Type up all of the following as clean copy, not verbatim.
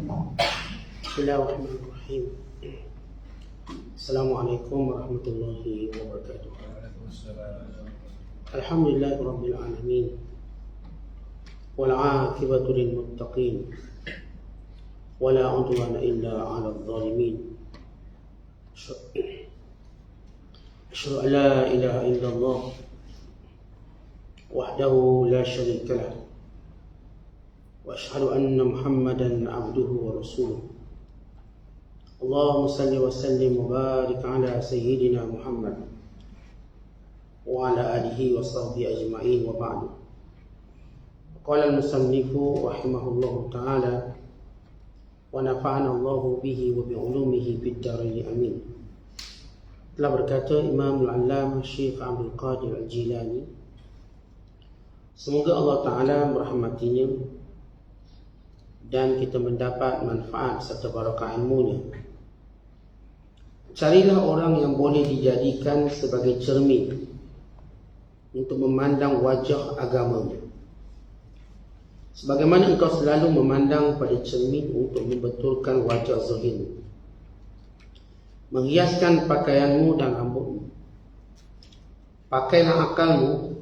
Bismillahirrahmanirrahim. Assalamualaikum warahmatullahi wabarakatuh. Alhamdulillahirabbil alamin. Wal 'aqibatu lil muttaqin. Wala 'udwana illa 'alal zalimin. Asyhadu an la ilaha illallah wahdahu la syarika lah. Wa asyhadu anna Muhammadan 'abduhu wa rasuluh. Allahumma salli wa sallim wa barik ala sayyidina Muhammad wa ala alihi wa sahbihi ajma'in wa ba'du. Qala al-musannifu rahimahullahu ta'ala wa nafa'ana Allahu bihi wa bi'ulumihi fid dharain amin. Telah berkata Imam al-Allamah Syekh Abdul Qadir Al-Jilani, semoga Allah Ta'ala merahmatinya dan kita mendapat manfaat serta barakah ilmunya. Carilah orang yang boleh dijadikan sebagai cermin untuk memandang wajah agamamu, sebagaimana engkau selalu memandang pada cermin untuk membetulkan wajah zahirmu. Menghiaskan pakaianmu dan rambutmu. Pakailah akalmu.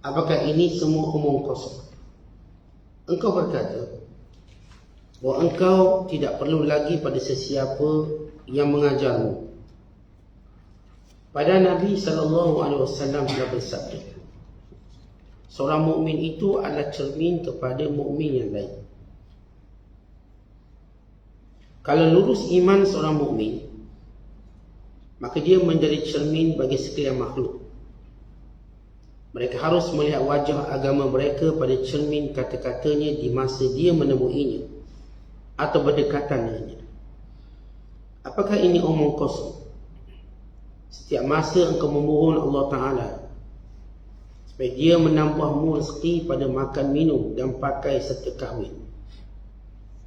Apakah ini semua omong kosong? Engkau berkata bahawa engkau tidak perlu lagi pada sesiapa yang mengajarmu. Pada Nabi SAW telah bersabda, seorang mukmin itu adalah cermin kepada mukmin yang lain. Kalau lurus iman seorang mukmin, maka dia menjadi cermin bagi sekalian makhluk. Mereka harus melihat wajah agama mereka pada cermin kata-katanya di masa dia menemuinya atau berdekatan dengannya. Apakah ini omong kosong? Setiap masa engkau memohon Allah Ta'ala supaya dia menambahmu rezeki pada makan, minum dan pakai serta kahwin,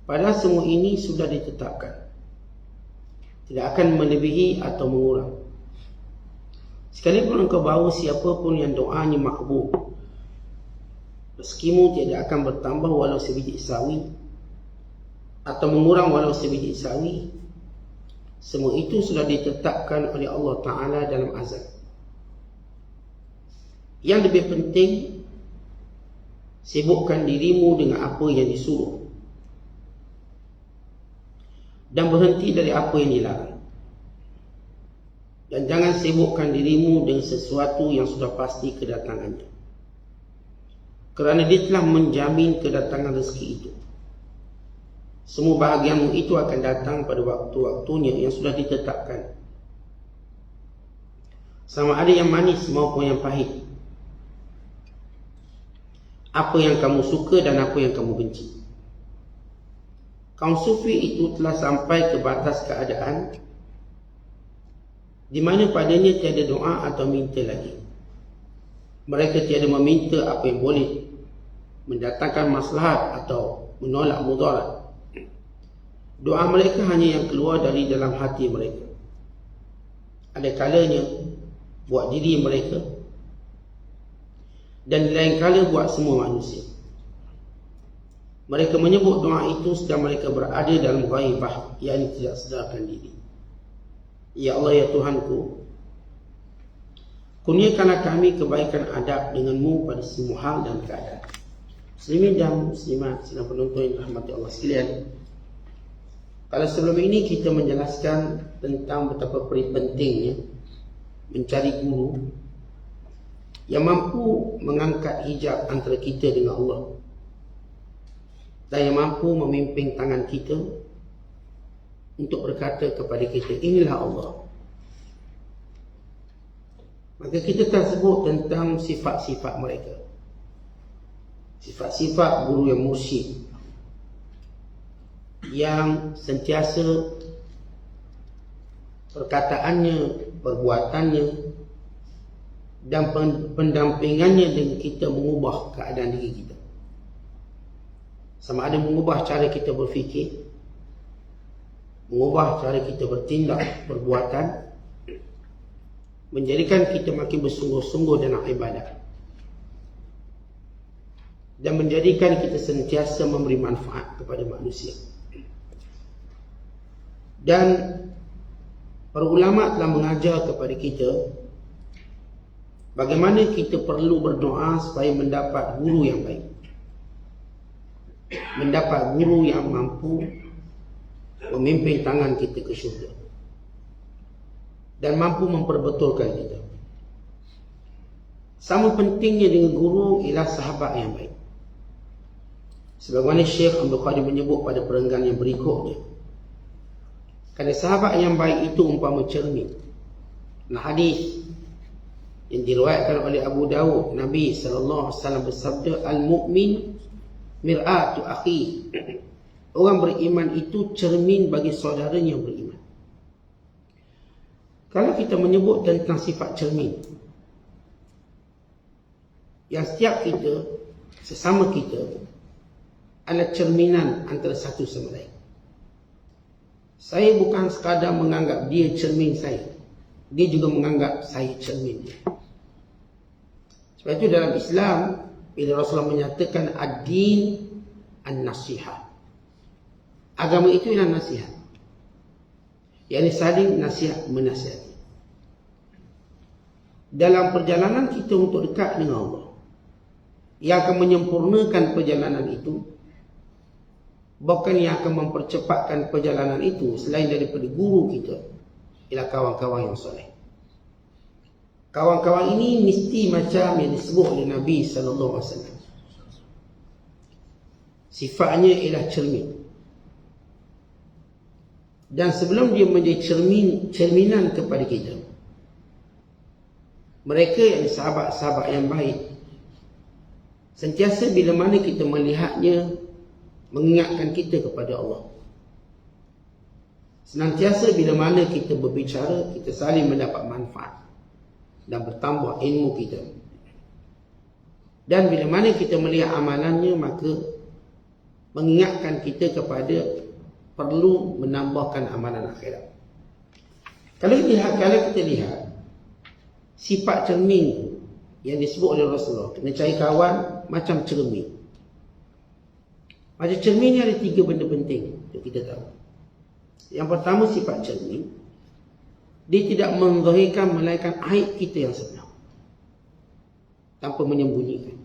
padahal semua ini sudah ditetapkan, tidak akan melebihi atau mengurang. Sekalipun engkau bawa siapa pun yang doanya makbul, rezekimu tidak akan bertambah walau sebiji sawi atau mengurang walau sebiji sawi. Semua itu sudah ditetapkan oleh Allah Ta'ala dalam azal. Yang lebih penting, sibukkan dirimu dengan apa yang disuruh dan berhenti dari apa yang dilarang. Dan jangan sibukkan dirimu dengan sesuatu yang sudah pasti kedatangannya, kerana dia telah menjamin kedatangan rezeki itu. Semua bahagianmu itu akan datang pada waktu-waktunya yang sudah ditetapkan, sama ada yang manis maupun yang pahit, apa yang kamu suka dan apa yang kamu benci. Kaum sufi itu telah sampai ke batas keadaan di mana padanya tiada doa atau minta lagi. Mereka tiada meminta apa yang boleh mendatangkan maslahat atau menolak mudarat. Doa mereka hanya yang keluar dari dalam hati mereka. Ada kalanya buat diri mereka dan lain kala buat semua manusia. Mereka menyebut doa itu sedang mereka berada dalam ghaibah, yang tidak sedarkan diri. Ya Allah, ya Tuhanku, kurniakanlah kami kebaikan adab denganmu pada semua hal dan keadaan. Muslimin dan muslimat sedang penonton yang dirahmati Allah sekalian, kalau sebelum ini kita menjelaskan tentang betapa pentingnya mencari guru yang mampu mengangkat hijab antara kita dengan Allah dan yang mampu memimpin tangan kita untuk berkata kepada kita, inilah Allah. Maka kita tersebut tentang sifat-sifat mereka, sifat-sifat guru yang mursyid, yang sentiasa perkataannya, perbuatannya dan pendampingannya dengan kita mengubah keadaan diri kita. Sama ada mengubah cara kita berfikir, mengubah cara kita bertindak, perbuatan, menjadikan kita makin bersungguh-sungguh dalam ibadah. dan menjadikan kita sentiasa memberi manfaat kepada manusia. Dan para ulama telah mengajar kepada kita bagaimana kita perlu berdoa supaya mendapat guru yang baik, mendapat guru yang mampu memimpin tangan kita ke syurga dan mampu memperbetulkan kita. Sama pentingnya dengan guru ialah sahabat yang baik. Sebagaimana Syekh Abdul Qadir menyebut pada perenggan yang berikutnya, kerana sahabat yang baik itu umpama cermin. Nah, hadis yang diriwayatkan oleh Abu Dawud, Nabi SAW bersabda, Al-mu'min mir'atu akhi. Orang beriman itu cermin bagi saudaranya yang beriman. Kalau kita menyebut tentang sifat cermin, yang setiap kita, sesama kita, adalah cerminan antara satu sama lain. Saya bukan sekadar menganggap dia cermin saya, dia juga menganggap saya cermin dia. Sebab itu dalam Islam, bila Rasulullah menyatakan ad-din an-nasihat, agama itu ialah nasihat, yakni saling nasihat menasihati. Dalam perjalanan kita untuk dekat dengan Allah, yang akan menyempurnakan perjalanan itu, bukan yang akan mempercepatkan perjalanan itu selain daripada guru kita, ialah kawan-kawan yang soleh. Kawan-kawan ini mesti macam yang disebut oleh Nabi SAW. Sifatnya ialah cermin. Dan sebelum dia menjadi cerminan kepada kita, mereka yang sahabat-sahabat yang baik, sentiasa bila mana kita melihatnya, mengingatkan kita kepada Allah. Senantiasa bila mana kita berbicara, kita saling mendapat manfaat dan bertambah ilmu kita. Dan bila mana kita melihat amalannya, maka mengingatkan kita kepada perlu menambahkan amalan akhirat. Kalau kita lihat sifat cermin yang disebut oleh Rasulullah, kena cari kawan macam cermin. Macam cermin ni ada 3 benda penting yang kita tahu. Yang pertama, sifat cermin, dia tidak menzahirkan melainkan aib kita yang sebenar, tanpa menyembunyikan.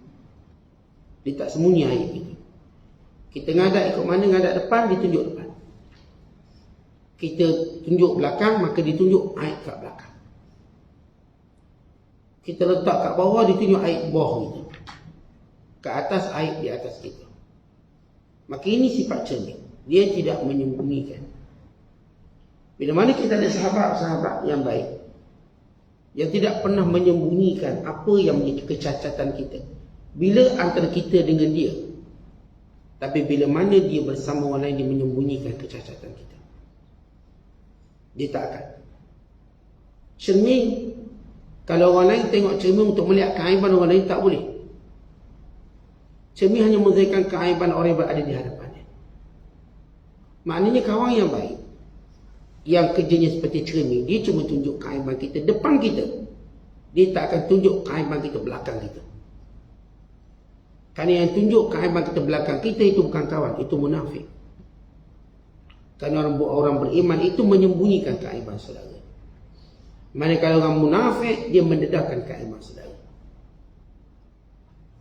Dia tak sembunyi aib kita. Kita ngadak ikut mana, ngadak depan, dia tunjuk depan. Kita tunjuk belakang, maka dia tunjuk aib kat belakang. Kita letak kat bawah, dia tunjuk aib bawah kita. Kat atas, aib di atas kita. Maka ini sifat cermin. Dia tidak menyembunyikan. Bila mana kita ada sahabat-sahabat yang baik, yang tidak pernah menyembunyikan apa yang menjadi kecacatan kita, bila antara kita dengan dia, tapi bila mana dia bersama orang lain, dia menyembunyikan kecacatan kita. Dia tak akan. Cermin, kalau orang lain tengok cermin untuk melihat keaiban orang lain, tak boleh. Cermin hanya menzahirkan keaiban orang yang berada di hadapannya. Maknanya kawan yang baik, yang kerjanya seperti cermin, dia cuma tunjuk keaiban kita depan kita. Dia tak akan tunjuk keaiban kita belakang kita. Kerana yang tunjuk keaiban kita belakang kita itu bukan kawan, itu munafik. Kerana orang beriman itu menyembunyikan keaiban saudara. Manakala orang munafik, dia mendedahkan keaiban saudara.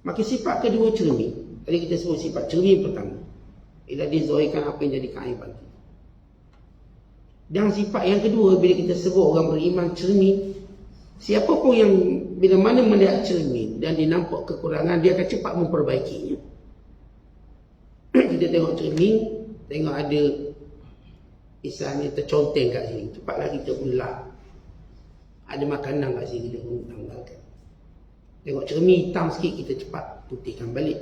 Maka sifat kedua cermin, tadi kita sebut sifat cermin pertama, ialah dia zahirkan apa yang jadi keaiban kita. Dan sifat yang kedua, bila kita sebut orang beriman cermin, siapa pun yang bila mana melihat cermin dan dia nampak kekurangan, dia akan cepat memperbaikinya. Kita tengok cermin, tengok ada misalnya terconteng kat sini, cepatlah kita ulak. Ada makanan kat sini, kita pun tanggalkan. Tengok cermin hitam sikit, kita cepat putihkan balik.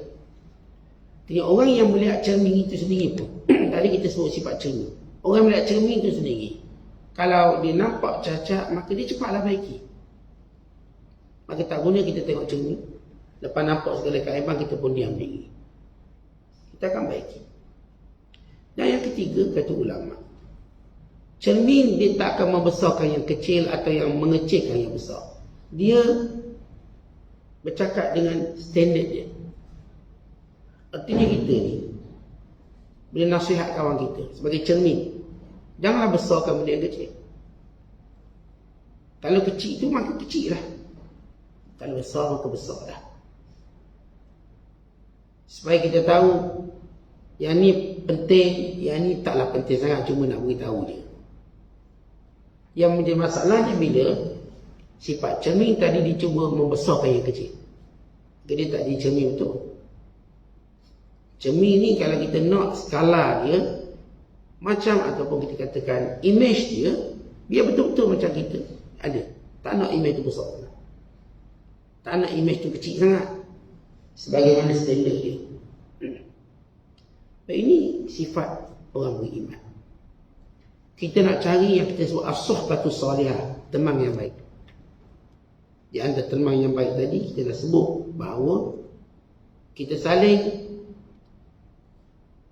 Tengok orang yang melihat cermin itu sendiri pun, tadi kita sebut sifat cermin. Orang melihat cermin itu sendiri, kalau dia nampak cacat, maka dia cepatlah baiki. Maka tak guna kita tengok cermin, lepas nampak segala keaiban, kita pun diam diri. Kita akan baiki. Dan yang ketiga, kata ulama, cermin dia tak akan membesarkan yang kecil atau yang mengecilkan yang besar. Dia bercakap dengan standard dia. Artinya kita ni boleh nasihat kawan kita sebagai cermin. Janganlah besarkan benda yang kecil. Kalau kecil tu maka kecil lah. Kalau besar maka besar lah. Supaya kita tahu yang ni penting, yang ni taklah penting sangat, cuma nak beritahu dia. Yang menjadi masalahnya bila sifat cermin tadi dicuba membesarkan yang kecil. Jadi tak jadi cermin betul. Cermin ni kalau kita nak skala dia macam, ataupun kita katakan image dia, biar betul-betul macam kita ada. Tak nak image tu besar sangat, tak nak image tu kecil sangat, sebagaimana standard dia. Ini sifat orang beriman. Kita nak cari yang kita sebut as-suhbatus salihah, teman yang baik. Di antara teman yang baik tadi kita dah sebut bahawa kita saling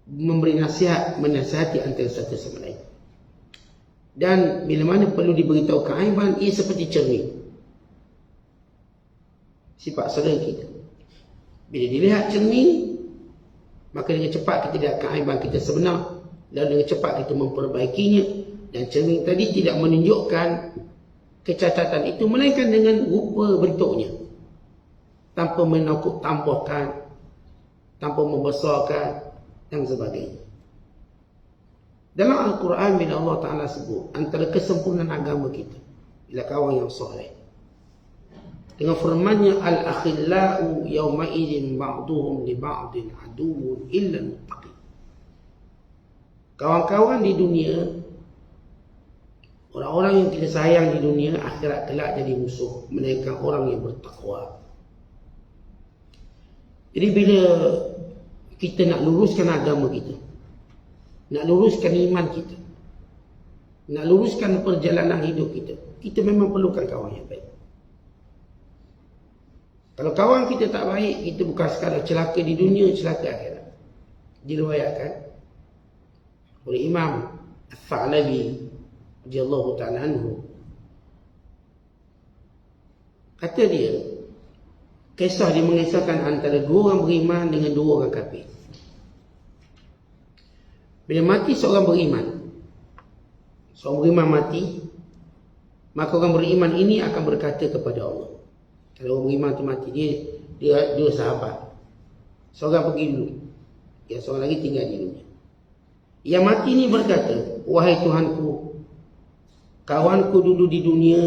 memberi nasihat, menasihati antara satu sama lain. Dan bila mana perlu diberitahu keaiban, ia seperti cermin. Sifat saudara kita, bila dilihat cermin, maka dengan cepat kita lihat keaiban kita sebenar, dan dengan cepat kita memperbaikinya. Dan cermin tadi tidak menunjukkan kecacatan itu, melainkan dengan rupa bentuknya, tanpa menakut tambahkan, tanpa membesarkan dan sebagainya. Dalam Al-Quran bila Allah Ta'ala sebut antara kesempurnaan agama kita bila kawan yang soleh, dengan firmannya al-akhillau yawma'idin ba'duhum li ba'din aduun illa al-muttaqin. Kawan-kawan di dunia, orang-orang yang kita sayang di dunia, akhirat kelak jadi musuh, melainkan orang yang bertakwa. Jadi bila kita nak luruskan agama kita, nak luruskan iman kita, nak luruskan perjalanan hidup kita, kita memang perlukan kawan yang baik. Kalau kawan kita tak baik, kita bukan sekadar celaka di dunia, celaka akhirat. Diriwayatkan oleh Imam Al-Tha'labi radhiyallahu ta'ala anhu, kata dia, kisah dia mengisahkan antara dua orang beriman dengan dua orang kafir. Bila mati seorang beriman, seorang beriman mati, maka orang beriman ini akan berkata kepada Allah. Kalau orang beriman itu mati, dia sahabat, seorang pergi dulu, yang seorang lagi tinggal di dunia. Yang mati ini berkata, wahai Tuhanku, kawanku dulu di dunia,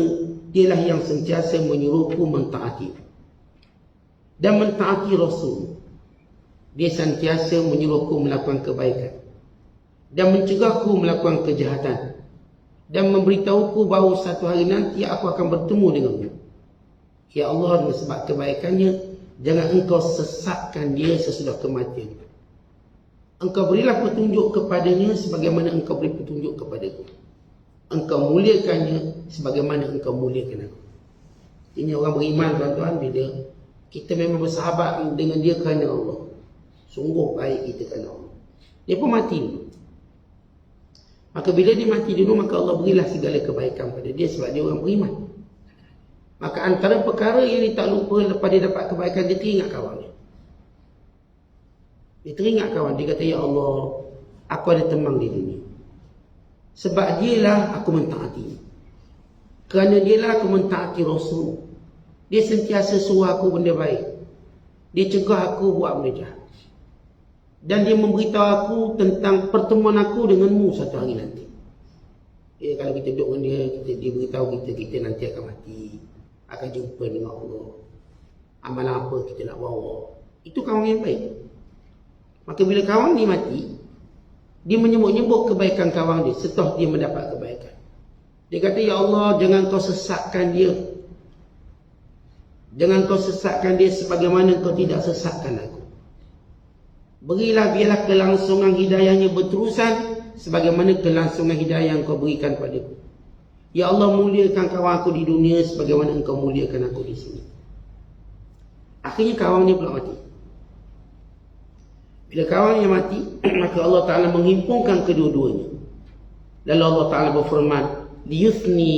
dialah yang sentiasa menyuruhku mentaati dan mentaati Rasul. Dia sentiasa menyuruhku melakukan kebaikan dan mencegahku melakukan kejahatan, dan memberitahuku bahawa satu hari nanti aku akan bertemu denganmu. Ya Allah, dengan sebab kebaikannya, jangan engkau sesatkan dia sesudah kematian. Engkau berilah petunjuk kepadanya sebagaimana engkau beri petunjuk kepadaku. Engkau muliakannya sebagaimana engkau muliakan aku. Ini orang beriman, tuan-tuan, bila kita memang bersahabat dengan dia kerana Allah, sungguh baik kita kerana Allah. Dia pun mati dulu. Maka bila dia mati dulu, maka Allah berilah segala kebaikan pada dia sebab dia orang beriman. Maka antara perkara yang dia tak lupa lepas dia dapat kebaikan, dia teringat kawan dia. Dia teringat kawan, dia kata, ya Allah, aku ada teman di dunia, sebab dialah aku mentaati, kerana dialah aku mentaati Rasul. Dia sentiasa suruh aku benda baik, dia cegah aku buat benda jahat, dan dia memberitahu aku tentang pertemuan aku denganmu satu hari nanti. Kalau kita duduk dengan dia beritahu kita nanti akan mati, akan jumpa dengan Allah, amalan apa kita nak bawa. Itu kawan yang baik. Maka bila kawan ni mati, dia menyebut-nyebut kebaikan kawan dia setelah dia mendapat kebaikan. Dia kata, ya Allah, jangan kau sesatkan dia, jangan kau sesatkan dia sebagaimana kau tidak sesatkan aku. Berilah, biarlah kelangsungan hidayahnya berterusan sebagaimana kelangsungan hidayah yang kau berikan padaku. Ya Allah, muliakan kawan aku di dunia sebagaimana engkau muliakan aku di sini. Akhirnya kawan dia pula mati. Bila kawan yang mati, maka Allah Ta'ala menghimpunkan kedua-duanya. Lalu Allah Ta'ala berfirman, liyuthni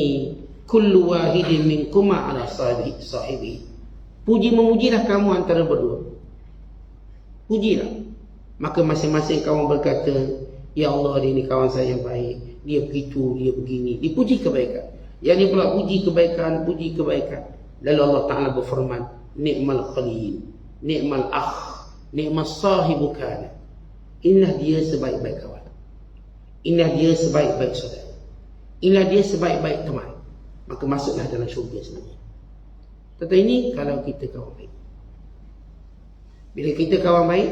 kullu wahidin minkuma ala sahibi. Puji memujilah kamu antara berdua. Pujilah. Maka masing-masing kawan berkata, ya Allah, dia ni kawan saya yang baik, dia begitu, dia begini. Dipuji kebaikan. Yang ni pula puji kebaikan. Lalu Allah Ta'ala berfirman, ni'mal khalil, ni'mal akh, ni'mal sahibu kana. Inilah dia sebaik-baik kawan. Inilah dia sebaik-baik saudara. Inilah dia sebaik-baik teman. Maka masuklah dalam syurga sebenarnya. Tetapi ini kalau kita kawan baik. Bila kita kawan baik,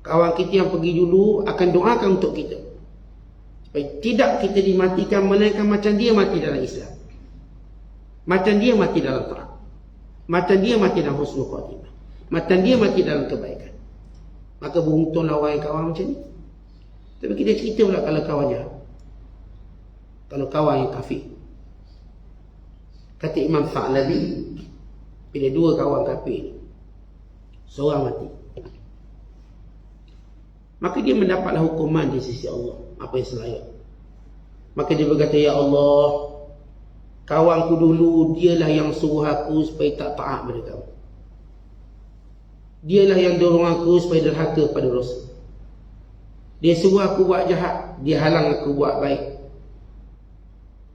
kawan kita yang pergi dulu akan doakan untuk kita supaya tidak kita dimatikan, melainkan macam dia mati dalam Islam, macam dia mati dalam taat, macam dia mati dalam husnul khatimah, macam dia mati dalam kebaikan. Maka beruntunglah orang yang kawan macam ni. Tapi kita cerita pula kalau kawan jahat, kalau kawan yang kafir. Kata Imam Tha'labi, bila dua kawan kafir, seorang mati, maka dia mendapatlah hukuman di sisi Allah, apa yang selayak. Maka dia berkata, ya Allah, kawanku dulu dialah yang suruh aku supaya tak taat pada kamu. Dialah yang dorong aku supaya derhaka pada Rasul. Dia suruh aku buat jahat, dia halang aku buat baik.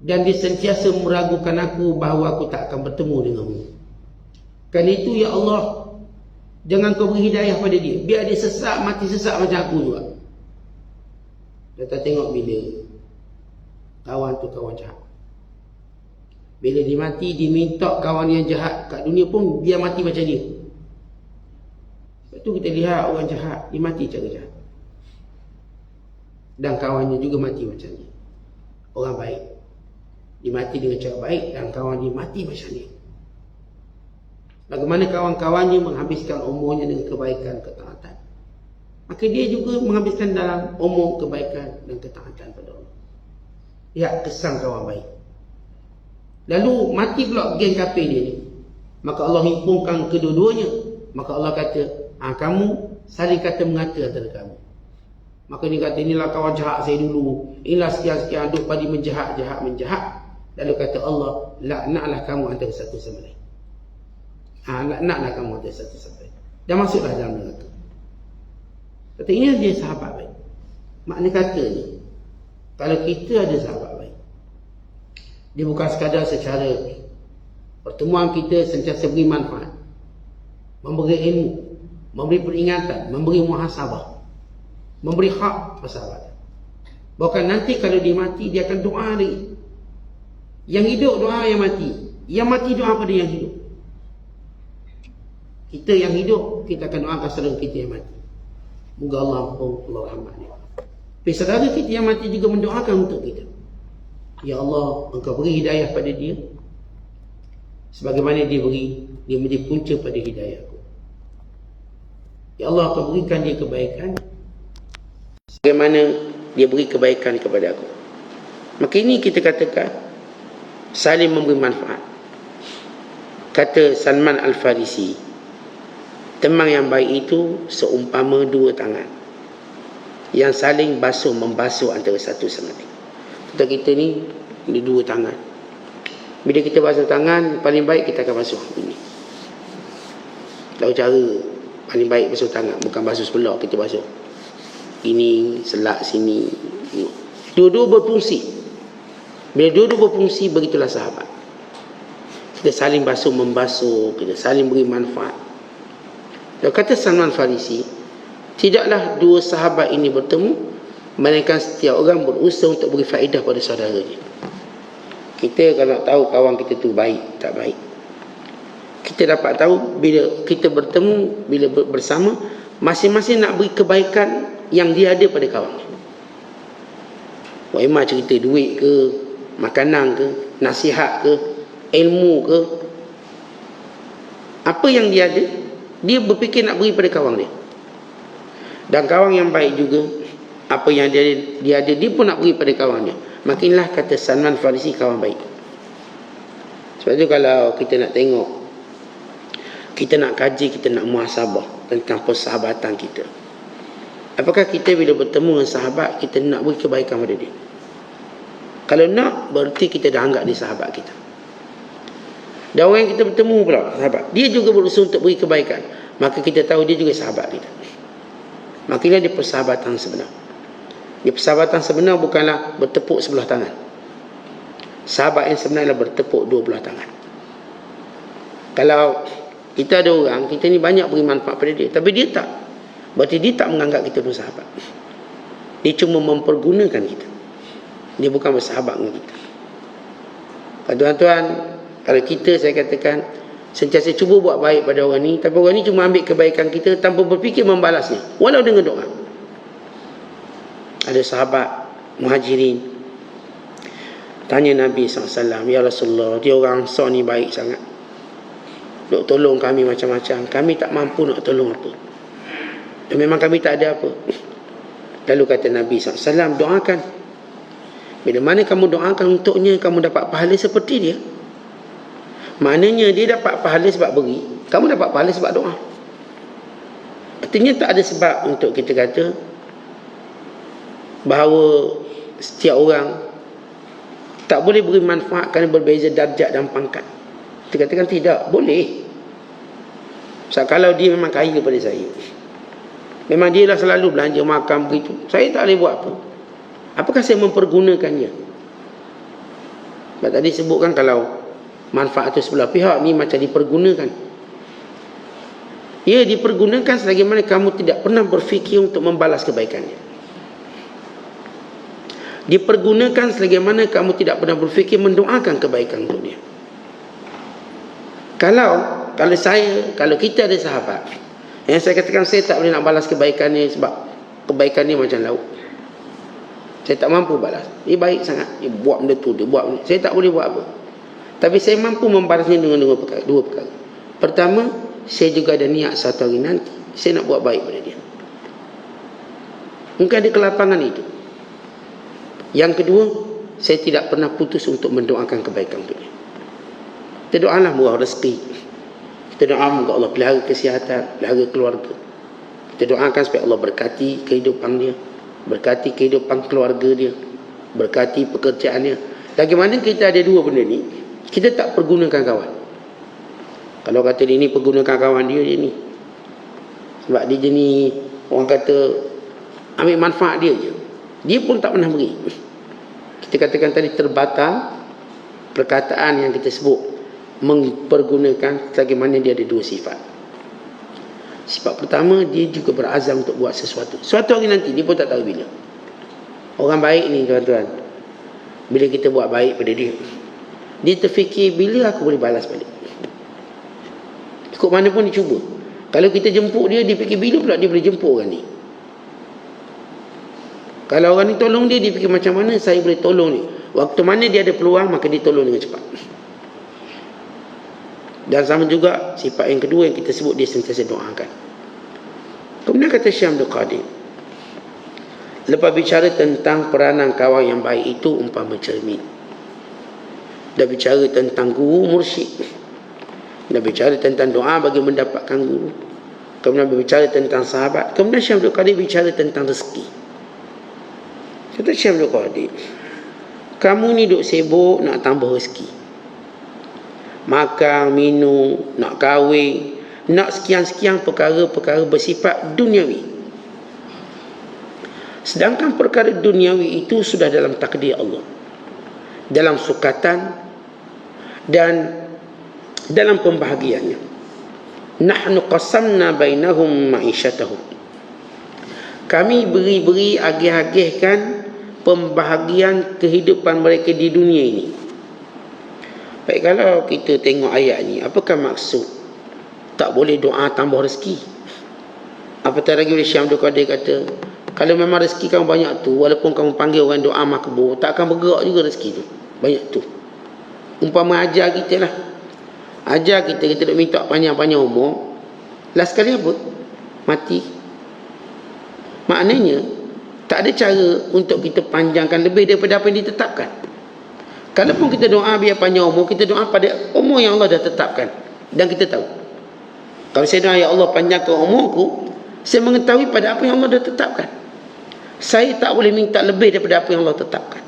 Dan dia sentiasa meragukan aku bahawa aku tak akan bertemu denganmu. Kerana itu, ya Allah, jangan kau beri hidayah pada dia. Biar dia sesat, mati sesat macam aku juga. Kita tengok bila kawan tu kawan jahat. Bila dia mati, dia minta kawan yang jahat kat dunia pun dia mati macam dia. Lepas tu kita lihat orang jahat, dia mati cara jahat. Dan kawannya juga mati macam dia. Orang baik, dia mati dengan cara baik, dan kawan dia mati macam dia. Bagaimana kawan-kawannya menghabiskan umurnya dengan kebaikan, ketaatan, maka dia juga menghabiskan dalam umur kebaikan dan ketaatan pada Allah. Lihat kesan kawan baik. Lalu mati pula geng kafir dia ni. Maka Allah himpunkan kedua-duanya. Maka Allah kata, kamu saling kata mengata antara kamu. Maka dia kata, inilah kawan jahat saya dulu, inilah sekian-sekian, duk pada menjahat. Lalu kata Allah, laknatlah kamu antara satu sama lain. Laknatlah kamu antara satu sama lain. Dan masuklah dalam neraka. Kata, ini dia sahabat baik. Makna katanya, kalau kita ada sahabat baik, dia bukan sekadar secara pertemuan kita sentiasa beri manfaat, memberi ilmu, memberi peringatan, memberi muhasabah, memberi hak persahabatan. Bahkan nanti kalau dia mati, dia akan doa lagi. Yang hidup doa yang mati, yang mati doa pada yang hidup. Kita yang hidup, kita akan doakan saudara kita yang mati. Moga Allah ampun, Allah rahmatnya. Tapi saudara kita yang mati juga mendoakan untuk kita. Ya Allah, Engkau beri hidayah pada dia, sebagaimana dia menjadi punca pada hidayahku. Ya Allah, Engkau berikan dia kebaikan, sebagaimana dia beri kebaikan kepada aku. Maka ini kita katakan saling memberi manfaat. Kata Salman Al-Farisi, teman yang baik itu seumpama dua tangan yang saling membasuh antara satu sama lain. Kita ni ada dua tangan. Bila kita basuh tangan, paling baik kita akan basuh ini. Tahu cara paling baik basuh tangan, bukan basuh sebelah kita basuh. Ini selak sini. Dua-dua berfungsi. Bila dua-dua berfungsi, begitulah sahabat. Kita saling basuh membasuh, kita saling beri manfaat. Dan kata Salman Farisi, tidaklah dua sahabat ini bertemu, melainkan setiap orang berusaha untuk beri faedah pada saudaranya. Kita kalau nak tahu kawan kita tu baik tak baik, kita dapat tahu bila kita bertemu, bila bersama, masing-masing nak beri kebaikan yang dia ada pada kawan. Wah, cerita duit ke, makanan ke, nasihat ke, ilmu ke, apa yang dia ada, dia berfikir nak beri pada kawan dia. Dan kawan yang baik juga, apa yang dia ada, dia pun nak beri pada kawan dia. Maka inilah kata Salman Farisi, kawan baik. Sebab itu kalau kita nak tengok, kita nak kaji, kita nak muhasabah tentang persahabatan kita. Apakah kita bila bertemu dengan sahabat, kita nak beri kebaikan pada dia? Kalau nak, berarti kita dah anggap dia sahabat kita. Dan orang yang kita bertemu pula, sahabat, dia juga berusaha untuk beri kebaikan, maka kita tahu dia juga sahabat kita. Maka ini dia persahabatan sebenar. Dia persahabatan sebenar bukanlah bertepuk sebelah tangan. Sahabat yang sebenar adalah bertepuk dua belah tangan. Kalau kita ada orang, kita ni banyak beri manfaat pada dia, tapi dia tak. Berarti dia tak menganggap kita bersahabat. Dia cuma mempergunakan kita. Dia bukan bersahabat dengan kita. Tuan-tuan, kalau kita, saya katakan, sentiasa cuba buat baik pada orang ni, tapi orang ni cuma ambil kebaikan kita tanpa berfikir membalasnya, walau dengan doa. Ada sahabat Muhajirin tanya Nabi SAW, "Ya Rasulullah, dia orang Ansar ni baik sangat, duk tolong kami macam-macam, kami tak mampu nak tolong apa, dan memang kami tak ada apa." Lalu kata Nabi SAW, "Doakan. Bila mana kamu doakan untuknya, kamu dapat pahala seperti dia." Maknanya dia dapat pahala sebab beri, kamu dapat pahala sebab doa. Artinya tak ada sebab untuk kita kata bahawa setiap orang tak boleh beri manfaat kerana berbeza darjat dan pangkat. Kita katakan tidak, boleh. Sebab kalau dia memang kaya daripada saya, memang dia lah selalu belanja makan begitu, saya tak boleh buat apa. Apakah saya mempergunakannya? Sebab tadi sebutkan kalau manfaat itu sebelah pihak ni macam dipergunakan. Ia dipergunakan selagi mana kamu tidak pernah berfikir untuk membalas kebaikannya. Dipergunakan selagi mana kamu tidak pernah berfikir mendoakan kebaikan untuk dia. Kalau kita ada sahabat yang saya katakan saya tak boleh nak balas kebaikannya sebab kebaikan dia macam laut, saya tak mampu balas. Dia baik sangat, dia buat benda tu, dia buat benda. Saya tak boleh buat apa, tapi saya mampu membalasnya dengan dua perkara. Pertama, saya juga ada niat satu hari nanti saya nak buat baik pada dia. Mungkin ada kelapangan itu. Yang kedua, saya tidak pernah putus untuk mendoakan kebaikan untuk dia. Kita doalah murah rezeki. Kita doa moga Allah pelihara kesihatan, pelihara keluarga. Kita doakan supaya Allah berkati kehidupan dia, berkati kehidupan keluarga dia, berkati pekerjaan dia. Bagaimana kita ada dua benda ni, kita tak pergunakan kawan. Kalau kata dia ni pergunakan kawan dia ni, sebab dia ni orang kata ambil manfaat dia je, dia pun tak pernah beri. Kita katakan tadi terbatal perkataan yang kita sebut mempergunakan selagi mana dia ada dua sifat. Sifat pertama, dia juga berazam untuk buat sesuatu. Suatu hari nanti, dia pun tak tahu bila. Orang baik ni tuan-tuan, bila kita buat baik pada dia, dia terfikir bila aku boleh balas balik. Ikut mana pun dia cuba. Kalau kita jemput dia, dia fikir bila pula dia boleh jemput orang ni. Kalau orang ni tolong dia, dia fikir macam mana saya boleh tolong ni. Waktu mana dia ada peluang, maka dia tolong dengan cepat. Dan sama juga sifat yang kedua yang kita sebut, dia sentiasa doakan. Kemudian kata Syekh Abdul Qadir, lepas bicara tentang peranan kawan yang baik itu umpama cermin. Dah bicara tentang guru mursyid, dah bicara tentang doa bagi mendapatkan guru, kemudian berbicara tentang sahabat. Kemudian Syekh Abdul Qadir bicara tentang rezeki. Kata Syekh Abdul Qadir, kamu ni duk sibuk nak tambah rezeki, makan, minum, nak kahwin, nak sekian-sekian perkara-perkara bersifat duniawi. Sedangkan perkara duniawi itu sudah dalam takdir Allah, dalam sukatan dan dalam pembahagiannya. Nahnu qasamna bainahum ma'isyatahum. Kami beri agih-agihkan pembahagian kehidupan mereka di dunia ini. Baik, kalau kita tengok ayat ni, apakah maksud tak boleh doa tambah rezeki? Apatah lagi oleh Syekh Abdul Qadir kata, kalau memang rezeki kamu banyak tu, walaupun kamu panggil orang doa makbul, tak akan bergerak juga rezeki tu banyak tu. Umpama ajar kita lah, ajar kita duk minta panjang-panjang umur, last kali apa? Mati. Maknanya tak ada cara untuk kita panjangkan lebih daripada apa yang ditetapkan. Kalaupun kita doa biar panjang umur, kita doa pada umur yang Allah dah tetapkan. Dan kita tahu, kalau saya doa ya Allah panjangkan umurku, saya mengetahui pada apa yang Allah dah tetapkan. Saya tak boleh minta lebih daripada apa yang Allah tetapkan.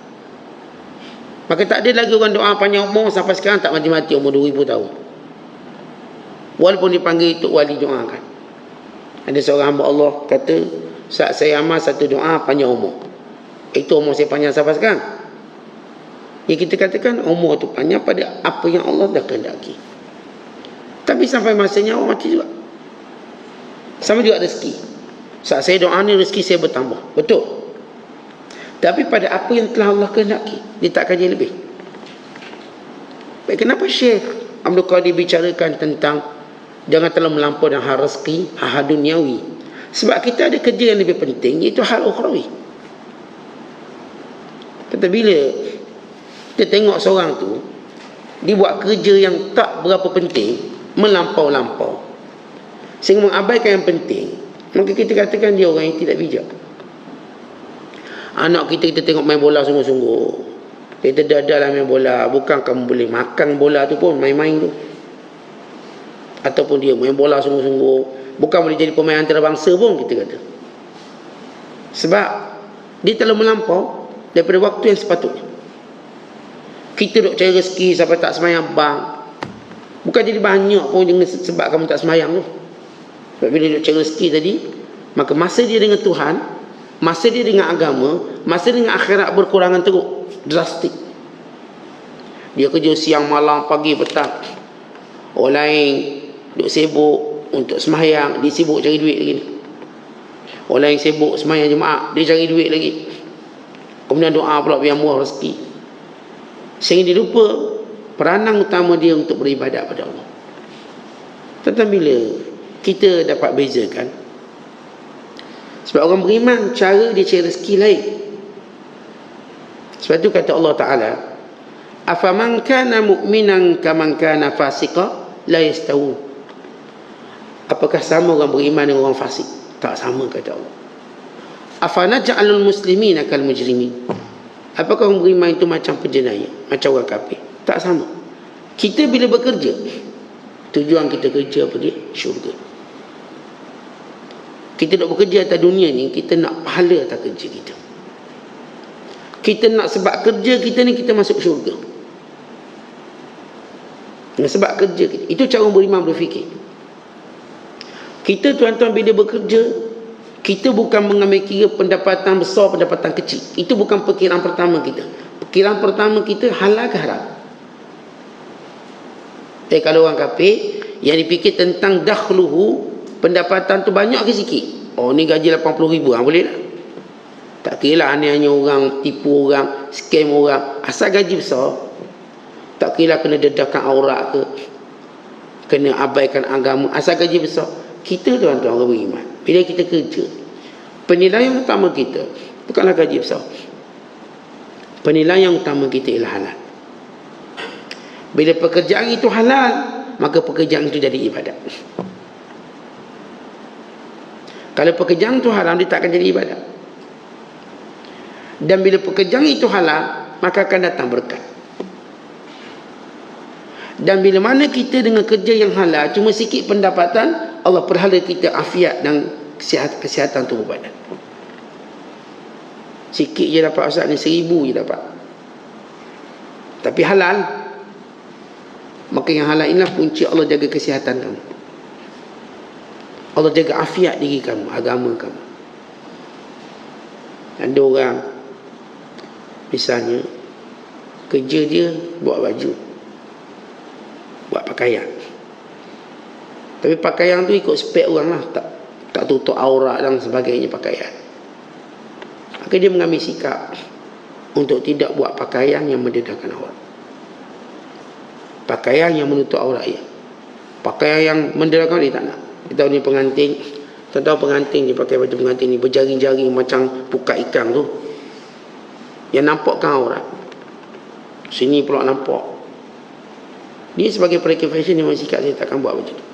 Maka tak ada lagi orang doa panjang umur sampai sekarang tak mati-mati umur 2000 tahun, walaupun dipanggil Tok Wali doakan. Ada seorang hamba Allah kata, Saat saya amal satu doa panjang umur. Itu umur saya panjang sampai sekarang. Yang kita katakan umur tu panjang pada apa yang Allah dah kehendaki. Tapi sampai masanya awak mati juga. Sama juga rezeki. Saat saya doa ni rezeki saya bertambah. Betul. Tapi pada apa yang telah Allah kehendaki, dia tak kaji lebih. Baik, kenapa Syekh Abdul Qadir bicarakan tentang jangan terlalu melampau dan hal rezeki, hal duniawi? Sebab kita ada kerja yang lebih penting, iaitu hal ukhrawi. Tetapi bila kita tengok seorang tu, dia buat kerja yang tak berapa penting, melampau-lampau, sehingga mengabaikan yang penting, maka kita katakan dia orang yang tidak bijak. Anak kita tengok main bola sungguh-sungguh. Kita dah main bola. Bukan kamu boleh makan bola tu pun, main-main tu. Ataupun dia main bola sungguh-sungguh. Bukan boleh jadi pemain antarabangsa pun, kita kata. Sebab dia terlalu melampau daripada waktu yang sepatutnya. Kita duk cari rezeki sampai tak semayang bang. Bukan jadi banyak pun sebab kamu tak semayang tu. Sebab bila duk cari rezeki tadi, maka masa dia dengan Tuhan, masa dia dengan agama, masa dia dengan akhirat berkurangan teruk, drastik. Dia kerja siang, malam, pagi, petang. Orang lain duk sibuk untuk semayang, dia sibuk cari duit lagi ni. Orang lain sibuk semayang jemaah, dia cari duit lagi. Kemudian doa pula biar murah rezeki. Sehingga dia lupa peranan utama dia untuk beribadat pada Allah. Tentang bila kita dapat bezakan, sebab orang beriman cara dia cari rezeki lain. Sebab itu kata Allah Ta'ala, afaman kana mu'minan kaman kana fasiqa la yastawu. Apakah sama orang beriman dengan orang fasik? Tak sama, kata Allah. Afanaj'alul muslimina kal mujrimin. Apakah orang beriman itu macam penjenayah, macam orang kafir? Tak sama. Kita bila bekerja, tujuan kita kerja apa dia? Syurga. Kita nak bekerja atas dunia ni, kita nak pahala atas kerja kita. Kita nak sebab kerja kita ni kita masuk syurga. Sebab kerja kita. Itu cara orang beriman berfikir. Kita tuan-tuan bila bekerja, kita bukan mengambil kira pendapatan besar, pendapatan kecil. Itu bukan perkiraan pertama kita. Perkiraan pertama kita halal ke haram. Tapi kalau orang kafir, yang dipikir tentang dakhluhu, pendapatan tu banyak ke sikit? Oh, ni gaji 80,000, boleh tak? Tak kira lah hanya orang tipu orang, scam orang. Asal gaji besar, tak kira kena dedahkan aurat ke, kena abaikan agama. Asal gaji besar, kita tuan-tuan orang beriman, bila kita kerja, penilaian utama kita bukanlah gaji besar. Penilaian utama kita ialah halal. Bila pekerjaan itu halal, maka pekerjaan itu jadi ibadat. Kalau pekerjaan itu haram, dia tak akan jadi ibadat. Dan bila pekerjaan itu halal, maka akan datang berkat. Dan bila mana kita dengan kerja yang halal, cuma sikit pendapatan, Allah perhala kita afiat dan kesihatan tubuh badan. Sikit je dapat, Ustaz ni 1,000 je dapat. Tapi halal, maka yang halal inilah punca Allah jaga kesihatan kamu. Allah jaga afiat diri kamu, agama kamu. Ada orang misalnya kerja dia buat baju, buat pakaian, tapi pakaian tu ikut spek orang lah, tak tutup aurat dan sebagainya pakaian. Maka dia mengambil sikap untuk tidak buat pakaian yang mendedahkan aurat, pakaian yang menutup aurat dia. Pakaian yang mendedahkan dia tak nak. Kita tahu ni pengantin, kita tahu pengantin dia pakai baju pengantin ni berjaring-jaring macam pukat ikan tu, yang nampakkan aurat. Sini pula nampak. Dia sebagai pelakon fashion, dia memang sikap saya takkan buat baju tu.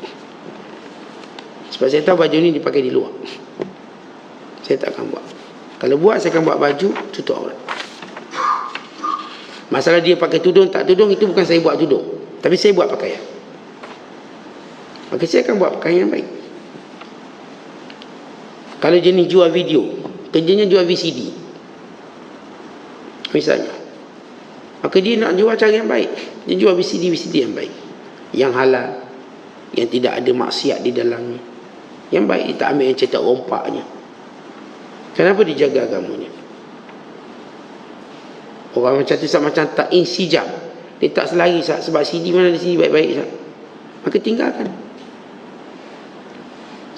Sebab saya tahu baju ni dipakai di luar, saya takkan buat. Kalau buat, saya akan buat baju tutup aurat. Masalah dia pakai tudung tak tudung, itu bukan saya buat tudung, tapi saya buat pakaian. Maka saya akan buat pakaian yang baik. Kalau jenis jual video, kerjanya jual VCD misalnya, maka dia nak jual cara yang baik. Dia jual VCD yang baik, yang halal, yang tidak ada maksiat di dalamnya, yang baik. Dia tak ambil yang cetak rompaknya. Kenapa dijaga agamanya? Orang macam tu macam tak insijam. Dia tak selari sebab CD mana di sini baik-baik Ustaz. Maka tinggalkan.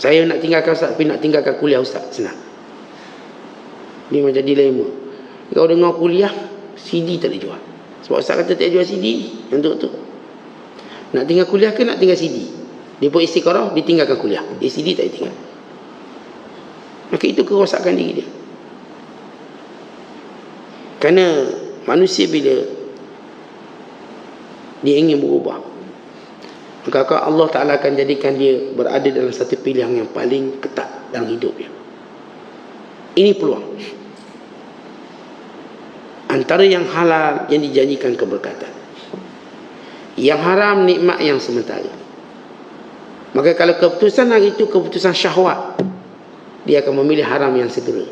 Saya nak tinggalkan Ustaz, tapi nak tinggalkan kuliah Ustaz. Senang. Dia macam dilema. Kalau dengar kuliah, CD tak boleh jual. Sebab Ustaz kata tak jual CD. Untuk tu. Nak tinggal kuliah ke nak tinggal CD? Dia pun istiqarah, dia tinggalkan kuliah. Dia CD tak tinggal. Maka itu kerosakan diri dia. Kerana manusia bila dia ingin berubah, maka Allah Ta'ala akan jadikan dia berada dalam satu pilihan yang paling ketat dalam hidupnya. Ini peluang. Antara yang halal yang dijanjikan keberkatan, yang haram nikmat yang sementara. Maka kalau keputusan hari itu keputusan syahwat, dia akan memilih haram yang segera.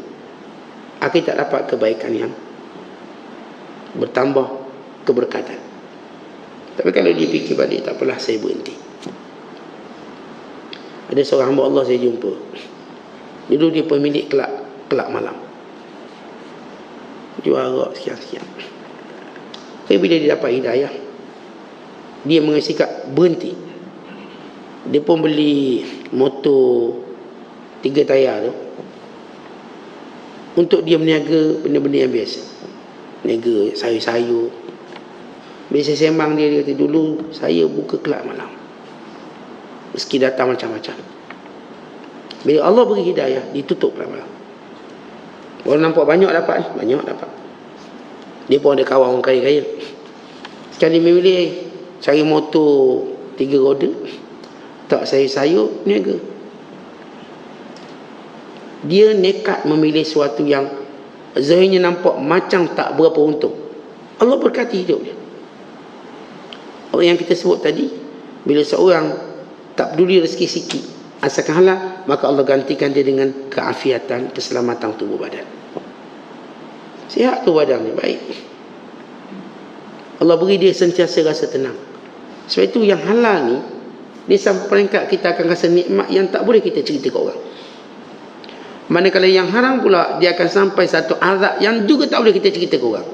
Akan tak dapat kebaikan yang bertambah, keberkatan. Tapi kalau dia fikir balik, tak apalah, saya berhenti. Ada seorang hamba Allah saya jumpa. Dulu dia pemilik kelab malam. Jual arak sekian-sekian. Tapi bila dia dapat hidayah, dia mengesikap berhenti. Dia pun beli motor 3 tayar tu untuk dia meniaga benda-benda yang biasa. Niaga sayur-sayur. Bila saya sembang dia kata, dulu saya buka kelab malam. Meski datang macam-macam. Bila Allah beri hidayah, ditutup kelab malam. Baru nampak banyak dapat ni. Banyak dapat. Dia pun ada kawan orang kaya-kaya. Sekali memilih cari motor 3 roda, tak sayur-sayur, niaga. Dia nekat memilih sesuatu yang zahirnya nampak macam tak berapa untung. Allah berkati hidup dia. Orang yang kita sebut tadi, bila seorang tak peduli rezeki sikit, asalkan halal, maka Allah gantikan dia dengan keafiatan, keselamatan tubuh badan. Sihat tu badan ni, baik. Allah beri dia sentiasa rasa tenang. Sebab itu yang halal ni, dia sampai peringkat kita akan rasa nikmat yang tak boleh kita cerita ke orang. Manakala yang haram pula, dia akan sampai satu azab yang juga tak boleh kita cerita ke orang.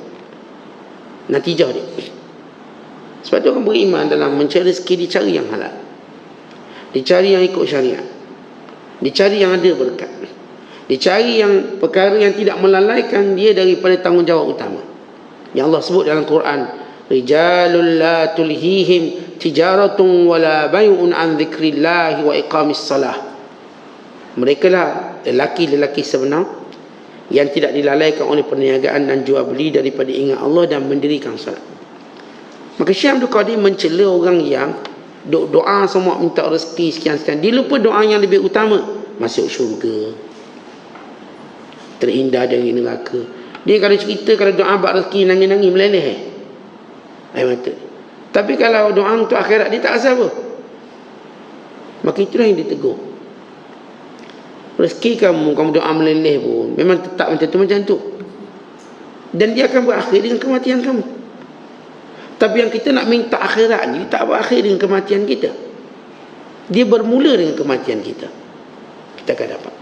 Natijah dia. Sebab tu orang beriman dalam mencari rezeki, dicari yang halal, dicari yang ikut syariat, dicari yang ada berkat, dicari yang perkara yang tidak melalaikan dia daripada tanggungjawab utama yang Allah sebut dalam Quran. Rijalul la tulhihim tijaratun wala bay'un an dzikrillahi wa iqamis salah. Mereka lah lelaki-lelaki sebenar yang tidak dilalaikan oleh perniagaan dan jual beli daripada ingat Allah dan mendirikan salat. Maka Syekh Abdul Qadir mencela orang yang doa semua minta rezeki sekian-sekian. Dia lupa doa yang lebih utama, masuk syurga, terhindar dari neraka. Dia kalau cerita, kalau doa bab rezeki nangis-nangis meleleh air mata. Tapi kalau doa untuk akhirat, dia tak rasa apa. Maka itulah yang ditegur. Rezeki kamu doa meleleh pun memang tetap macam tu. Dan dia akan berakhir dengan kematian kamu. Tapi yang kita nak minta akhirat ni tak berakhir dengan kematian kita. Dia bermula dengan kematian kita. Kita akan dapat.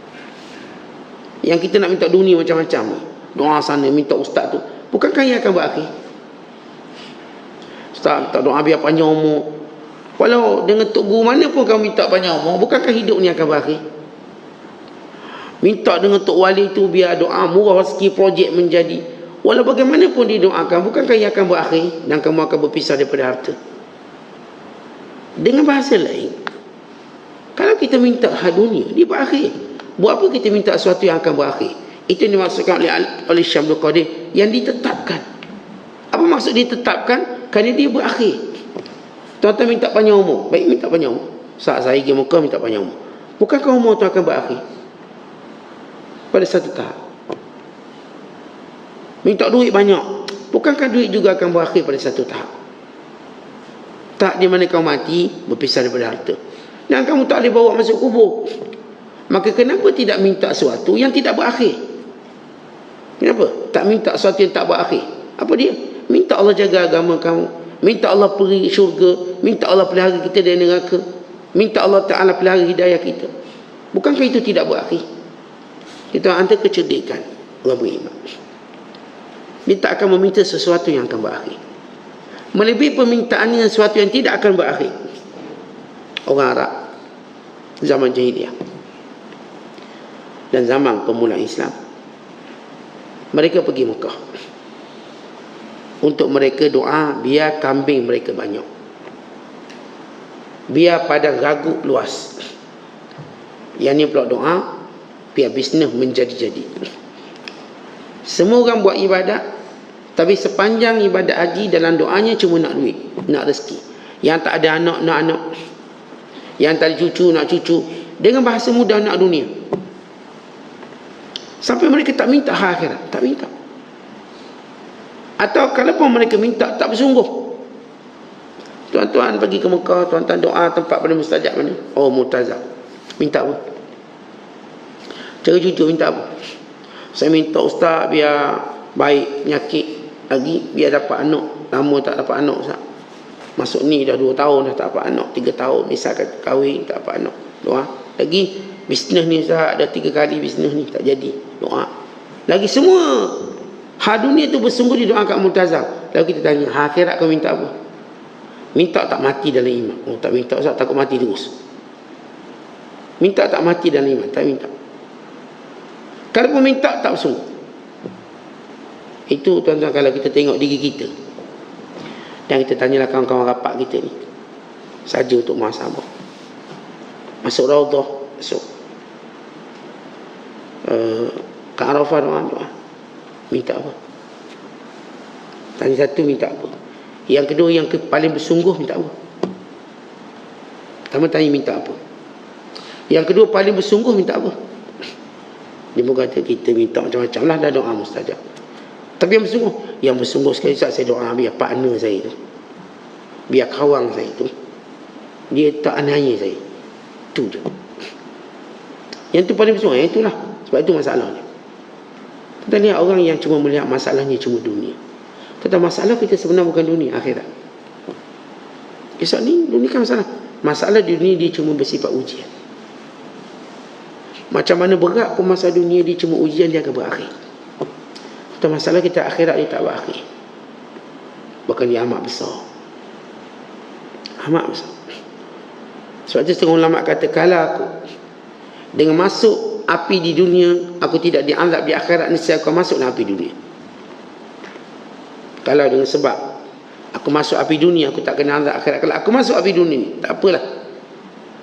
Yang kita nak minta dunia macam-macam, doa sana, minta ustaz tu, bukankah ia akan berakhir? Ustaz tak doa biar panjang umur. Walau dengan tok guru mana pun kamu minta panjang umur, bukankah hidup ni akan berakhir? Minta dengan tok wali tu biar doa murah rezeki projek menjadi, walau bagaimanapun didoakan, bukankah ia akan berakhir dan kamu akan berpisah daripada harta? Dengan bahasa lain, kalau kita minta hal dunia, dia berakhir. Buat apa kita minta sesuatu yang akan berakhir? Itu yang dimaksudkan oleh Syekh Abdul Qadir, yang ditetapkan. Apa maksud ditetapkan? Kerana dia berakhir. Tuan-tuan minta panjang umur, baik, minta panjang umur. Saat saya pergi Mekah minta panjang umur, bukankah umur tu akan berakhir pada satu tahap? Minta duit banyak, bukankah duit juga akan berakhir pada satu tahap? Tak, di mana kau mati, berpisah daripada harta, dan kamu tak boleh bawa masuk kubur. Maka kenapa tidak minta sesuatu yang tidak berakhir? Kenapa tak minta sesuatu yang tak berakhir? Apa dia? Minta Allah jaga agama kamu, minta Allah pergi syurga, minta Allah pelihara kita dari neraka, minta Allah Ta'ala pelihara hidayah kita. Bukankah itu tidak berakhir? Itu antara kecerdikan orang beriman. Dia tak akan meminta sesuatu yang akan berakhir, melebihi permintaannya sesuatu yang tidak akan berakhir. Orang Arab zaman jahiliyah dan zaman permulaan Islam, mereka pergi Mekah. Untuk mereka doa, biar kambing mereka banyak, biar padang raguk luas. Yang ni pula doa, biar bisnes menjadi-jadi. Semua orang buat ibadat, tapi sepanjang ibadat haji, dalam doanya cuma nak duit, nak rezeki. Yang tak ada anak, nak anak. Yang tak ada cucu, nak cucu. Dengan bahasa mudah, nak dunia. Sampai mereka tak minta hal akhirat, tak minta. Atau kalaupun mereka minta, tak bersungguh. Tuan-tuan pergi ke Mekah, tuan-tuan doa tempat paling mustajab mana? Oh, Mu'tazah. Minta apa? Cara cucu minta apa? Saya minta ustaz biar baik penyakit lagi, biar dapat anak. Lama tak dapat anak ustaz. Masuk ni dah 2 tahun dah tak dapat anak, 3 tahun misalkan kahwin tak dapat anak. Doa. Lagi bisnes ni ustaz, ada 3 kali bisnes ni tak jadi. Doa. Lagi semua hal dunia tu bersungguh di doa kat Mu'tazah. Lalu kita tanya, akhirat kau minta apa? Minta tak mati dalam iman. Oh, tak minta ustaz, takut mati terus. Minta tak mati dalam iman, tak minta. Kalau pun minta, tak bersungguh. Itu tuan-tuan kalau kita tengok diri kita. Dan kita tanyalah kawan-kawan rapat kita ni. Saja untuk muhasabah. Masuk Raudhah, masuk ke Arafah, doa. Minta apa? Tanya satu, minta apa? Yang kedua, yang paling bersungguh, minta apa? Pertama tanya minta apa? Yang kedua, paling bersungguh, minta apa? Dia pun kata kita minta macam-macam lah, dah doa mustajab. Tapi yang bersungguh sekali, saya doa biar partner saya tu, biar kawan saya tu, dia tak anaya saya. Itu je. Yang tu paling bersungguh, yang itulah. Sebab itu masalahnya. Kita lihat orang yang cuma melihat masalahnya cuma dunia. Tetapi masalah kita sebenarnya bukan dunia, akhirat. Esok ni dunia kan masalah. Masalah dunia dia cuma bersifat ujian. Macam mana berat pun masa dunia dia cuma ujian, dia akan berakhir. Tetapi masalah kita akhirat dia tak berakhir. Bahkan dia amat besar. Amat besar. Sebab itu setengah ulama kata, kalau aku dengan masuk api di dunia, aku tidak dianggap di akhirat, niscaya aku masuk dalam api dunia. Kalau dengan sebab aku masuk api dunia, aku tak kena azab akhirat. Kalau aku masuk api dunia ni, tak apalah.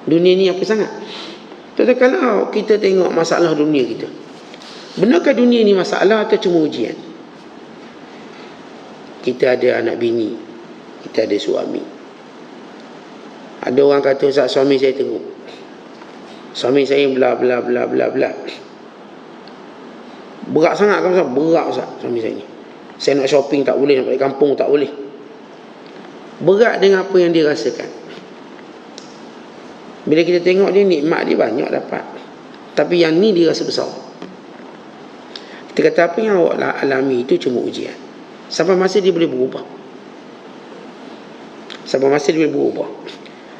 Dunia ni apa sangat. Tetapi kalau kita tengok masalah dunia kita, benarkah dunia ni masalah atau cuma ujian? Kita ada anak bini, kita ada suami. Ada orang kata, Ustaz, suami saya teruk. Suami saya bla bla bla bla bla. Berat sangat kan Ustaz? Berat Ustaz suami saya ni. Saya nak shopping tak boleh, nak balik kampung tak boleh. Berat dengan apa yang dia rasakan. Bila kita tengok dia, nikmat dia banyak dapat, tapi yang ni dia rasa besar. Kita kata apa yang awak alami itu cuma ujian. Sampai masa dia boleh berubah. Sampai masa dia boleh berubah.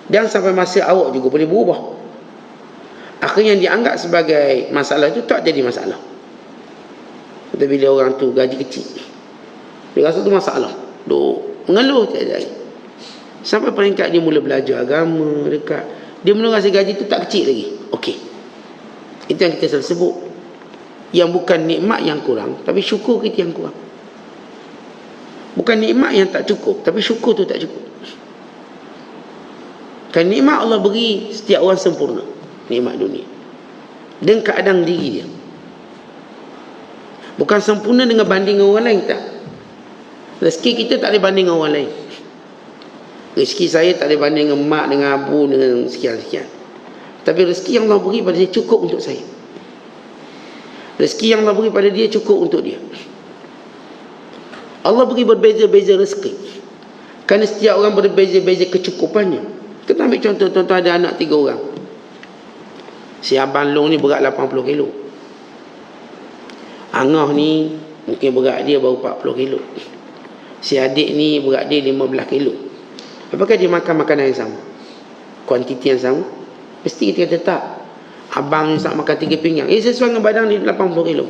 Dan sampai masa awak juga boleh berubah. Akhirnya yang dianggap sebagai masalah itu tak jadi masalah. Tapi bila orang tu gaji kecil, dia rasa tu masalah. Duk mengeluh tiap hari. Sampai peringkat dia mula belajar agama dekat, dia mula rasa gaji tu tak kecil lagi. Okey. Itu yang kita selalu sebut. Yang bukan nikmat yang kurang, tapi syukur kita yang kurang. Bukan nikmat yang tak cukup, tapi syukur tu tak cukup. Kan nikmat Allah beri setiap orang sempurna. Nikmat dunia. Dan keadaan diri dia. Bukan sempurna dengan banding orang lain, tak. Rezeki kita tak ada banding dengan orang lain. Rezeki saya tak ada banding dengan mak, dengan abu, dengan sekian-sekian. Tapi rezeki yang Allah beri pada dia cukup untuk saya. Rezeki yang Allah beri pada dia cukup untuk dia. Allah beri berbeza-beza rezeki. Kerana setiap orang berbeza-beza kecukupannya. Kita ambil contoh, tuan-tuan ada anak 3 orang. Si Abang Long ni berat 80 kilo. Angah ni mungkin berat dia baru 40 kilo. Si adik ni berat dia 15 kilo. Apakah dia makan makanan yang sama? Kuantiti yang sama? Mesti kita kata tak. Abang ni nak makan 3 pinggang. Sesuai dengan badan dia 80 kilo.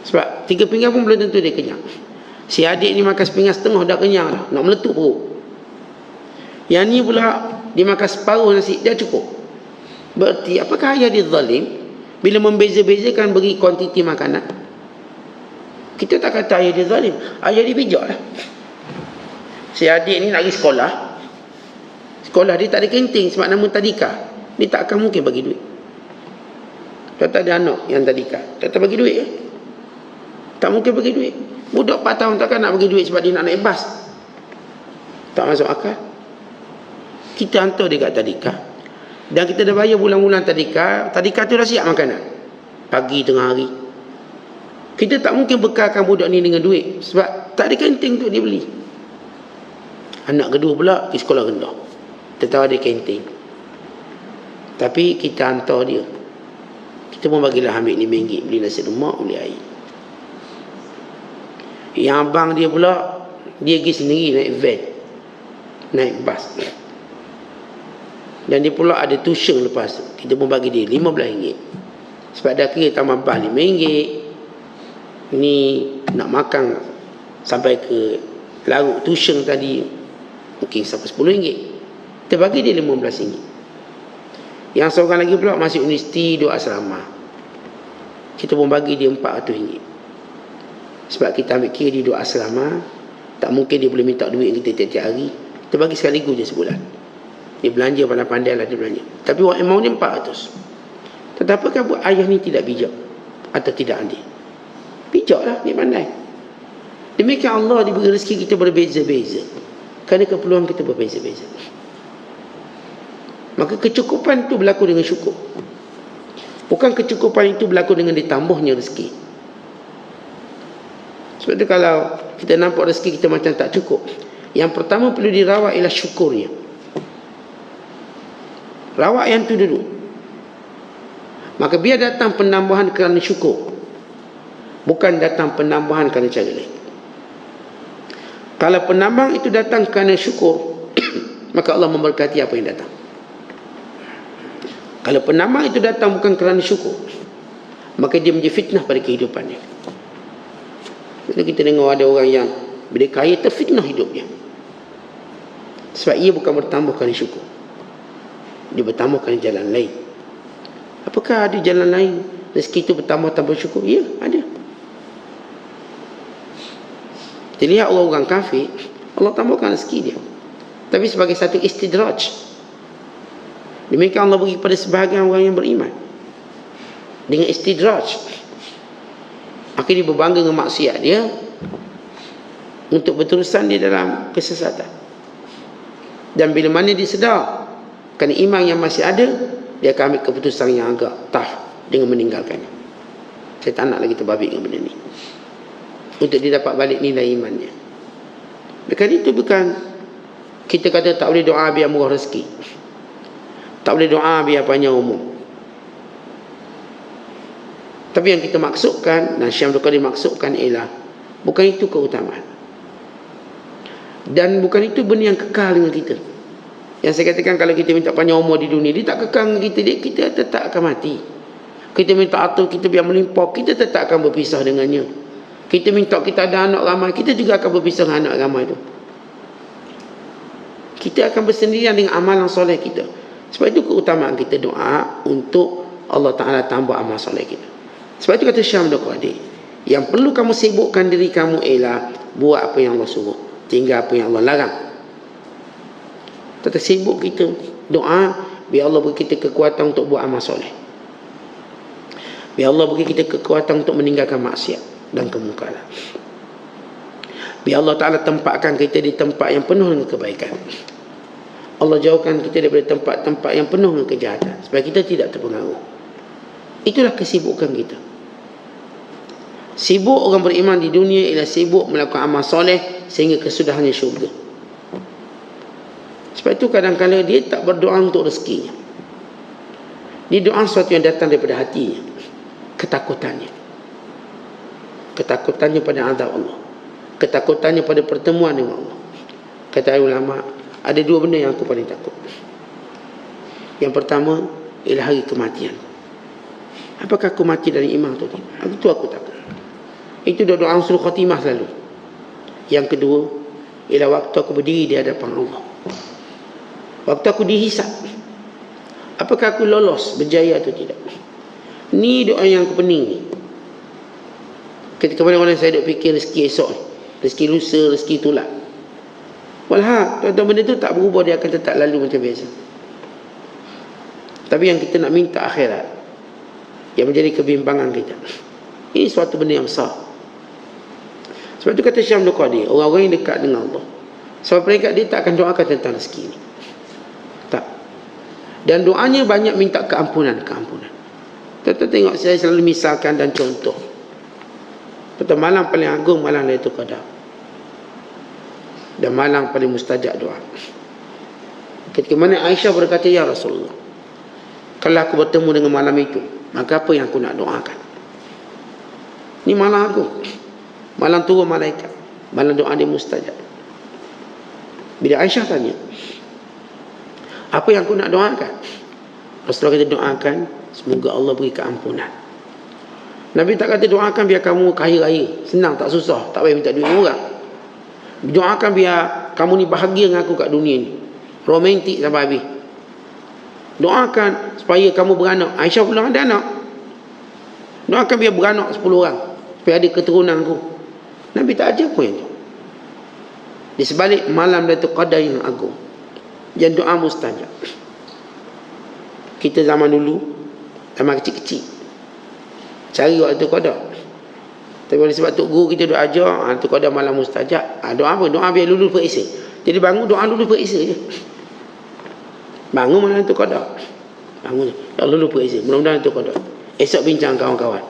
Sebab 3 pinggang pun belum tentu dia kenyang. Si adik ni makan sepinggang setengah dah kenyang dah. Nak meletup perut. Yang ni pula dia makan separuh nasi, dah cukup. Berarti apakah ayah dia zalim? Bila membeza-bezakan bagi kuantiti makanan. Kita tak kata ayah dia zalim. Ayah dia bijak lah. Si adik ni nak pergi sekolah. Sekolah dia tak ada kantin sebab nama tadika. Dia tak akan mungkin bagi duit. Tak ada anak yang tadika. Tak bagi duit ke? Tak mungkin bagi duit. Budak 4 tahun takkan nak bagi duit sebab dia nak naik bas. Tak masuk akal. Kita hantar dia kat tadika. Dan kita dah bayar bulan-bulan tadika. Tadika tu dah siap makanan. Pagi, tengah hari. Kita tak mungkin bekalkan budak ni dengan duit. Sebab tak ada kantin untuk dia beli. Anak kedua pula pergi sekolah rendah. Kita tahu ada kantin. Tapi kita hantar dia. Kita pun bagilah ambil RM5 beli nasi lemak, beli air. Yang abang dia pula, dia pergi sendiri naik van, naik bas. Dan dia pula ada tuition lepas tu. Kita pun bagi dia RM15. Sebab dah kira tambah bas RM5. Ni nak makan sampai ke larut tuition tadi mungkin sampai RM10. Kita bagi dia RM15. Yang seorang lagi pula masuk universiti, duduk asrama. Kita pun bagi dia RM400. Sebab kita ambil kira dia duduk asrama, tak mungkin dia boleh minta duit kita tiap-tiap hari. Kita bagi sekaligus je sebulan. Dia belanja pandai-pandai lah dia belanja. Tapi amount dia RM400. Tetapi kan buat ayah ni tidak bijak atau tidak adil? Bijak lah, dia pandai. Demikian Allah diberi rezeki kita berbeza-beza. Kerana keperluan kita berbeza-beza. Maka kecukupan itu berlaku dengan syukur. Bukan kecukupan itu berlaku dengan ditambahnya rezeki. Sebab itu kalau kita nampak rezeki kita macam tak cukup, yang pertama perlu dirawat ialah syukurnya. Rawat yang tu dulu. Maka biar datang penambahan kerana syukur, bukan datang penambahan kerana cara lain. Kalau penambahan itu datang kerana syukur, maka Allah memberkati apa yang datang. Kalau penambang itu datang bukan kerana syukur, maka dia menjadi fitnah pada kehidupannya. Jadi kita dengar ada orang yang bila kaya terfitnah hidupnya. Sebab ia bukan bertambah kerana syukur, dia bertambah kerana jalan lain. Apakah ada jalan lain rezeki itu bertambah tanpa syukur? Ya, ada. Kita lihat orang-orang kafir, Allah tambahkan rezeki dia, tapi sebagai satu istidraj. Demikian Allah bagi kepada sebahagian orang yang beriman dengan istidraj. Akhirnya dia berbangga dengan maksiat dia untuk berterusan dia dalam kesesatan. Dan bila mana dia sedar kerana iman yang masih ada, dia akan ambil keputusan yang agak tough dengan meninggalkannya. Saya tak nak lagi terbabit dengan benda ni, untuk dia dapat balik nilai imannya. Dekat itu bukan kita kata tak boleh doa biar murah rezeki, tak boleh doa biar panjang umur. Tapi yang kita maksudkan, dan Syekh Abdul Qadir maksudkan ialah bukan itu keutamaan. Dan bukan itu benda yang kekal dengan kita. Yang saya katakan, kalau kita minta panjang umur di dunia, dia tak kekal dengan kita, kita tetap akan mati. Kita minta harta kita biar melimpah, kita tetap akan berpisah dengannya. Kita minta kita ada anak ramai, kita juga akan berpisah dengan anak ramai itu. Kita akan bersendirian dengan amalan soleh kita. Sebab itu keutamaan kita doa untuk Allah Ta'ala tambah amal soleh kita. Sebab itu kata Syekh Abdul Qadir, yang perlu kamu sibukkan diri kamu ialah buat apa yang Allah suruh, tinggal apa yang Allah larang. Tetap sibuk kita doa, biar Allah beri kita kekuatan untuk buat amal soleh. Biar Allah beri kita kekuatan untuk meninggalkan maksiat dan kemungkaran. Biar Allah Ta'ala tempatkan kita di tempat yang penuh dengan kebaikan. Allah jauhkan kita daripada tempat-tempat yang penuh dengan kejahatan, supaya kita tidak terpengaruh. Itulah kesibukan kita. Sibuk orang beriman di dunia ialah sibuk melakukan amal soleh sehingga kesudahannya syurga. Sebab itu kadang-kadang dia tak berdoa untuk rezekinya. Dia doa sesuatu yang datang daripada hatinya, ketakutannya. Ketakutannya pada azab Allah, ketakutannya pada pertemuan dengan Allah. Kata ulama, ada dua benda yang aku paling takut. Yang pertama, ialah hari kematian. Apakah aku mati dari iman atau tidak? Itu aku takut. Itu doa husnul khatimah selalu. Yang kedua ialah waktu aku berdiri di hadapan Allah, waktu aku dihisap, apakah aku lolos, berjaya atau tidak. Ni doa yang aku pening ni. Ketika mana-mana saya duk fikir rezeki esok ni, rezeki lusa, rezeki itulah. Walhaq, tuan-tuan, benda tu tak berubah, dia akan tetap lalu macam biasa. Tapi yang kita nak minta akhirat, yang menjadi kebimbangan kita. Ini suatu benda yang besar. Sebab tu kata Syekh Abdul Qadir, orang-orang yang dekat dengan Allah, sebab mereka dia tak akan doakan tentang rezeki ni. Tak. Dan doanya banyak minta keampunan. Tuan-tuan tengok, saya selalu misalkan dan contoh. Betul, malam paling agung malam Lailatul Qadar. Dan malam paling mustajab doa. Ketika mana Aisyah berkata, ya Rasulullah, kalau aku bertemu dengan malam itu, maka apa yang aku nak doakan? Ini malam agung, malam turun malaikat, malam doa dia mustajab. Bila Aisyah tanya, apa yang aku nak doakan? Rasulullah kata, doakan semoga Allah beri keampunan. Nabi tak kata doakan biar kamu kaya raya, senang tak susah, tak payah minta duit orang. Doakan biar kamu ni bahagia dengan aku kat dunia ni, romantik sampai habis. Doakan supaya kamu beranak. Aisyah pula ada anak. Doakan biar beranak 10 orang, supaya ada keturunan aku. Nabi tak ajar pun yang tu. Di sebalik malam Lailatul Qadar yang agung, yang doa mustajab. Kita zaman dulu, zaman kecil-kecil, cari waktu Qadar. Tapi oleh sebab Tok Guru kita doa ajar, Tok Qadar malam mustajab. Doa apa? Doa biar lulus periksa. Jadi bangun doa lulus periksa je. Bangun malam Tok Qadar. Bangun je. Ya lulus periksa. Mudah-mudahan Tok Qadar. Esok bincang kawan-kawan.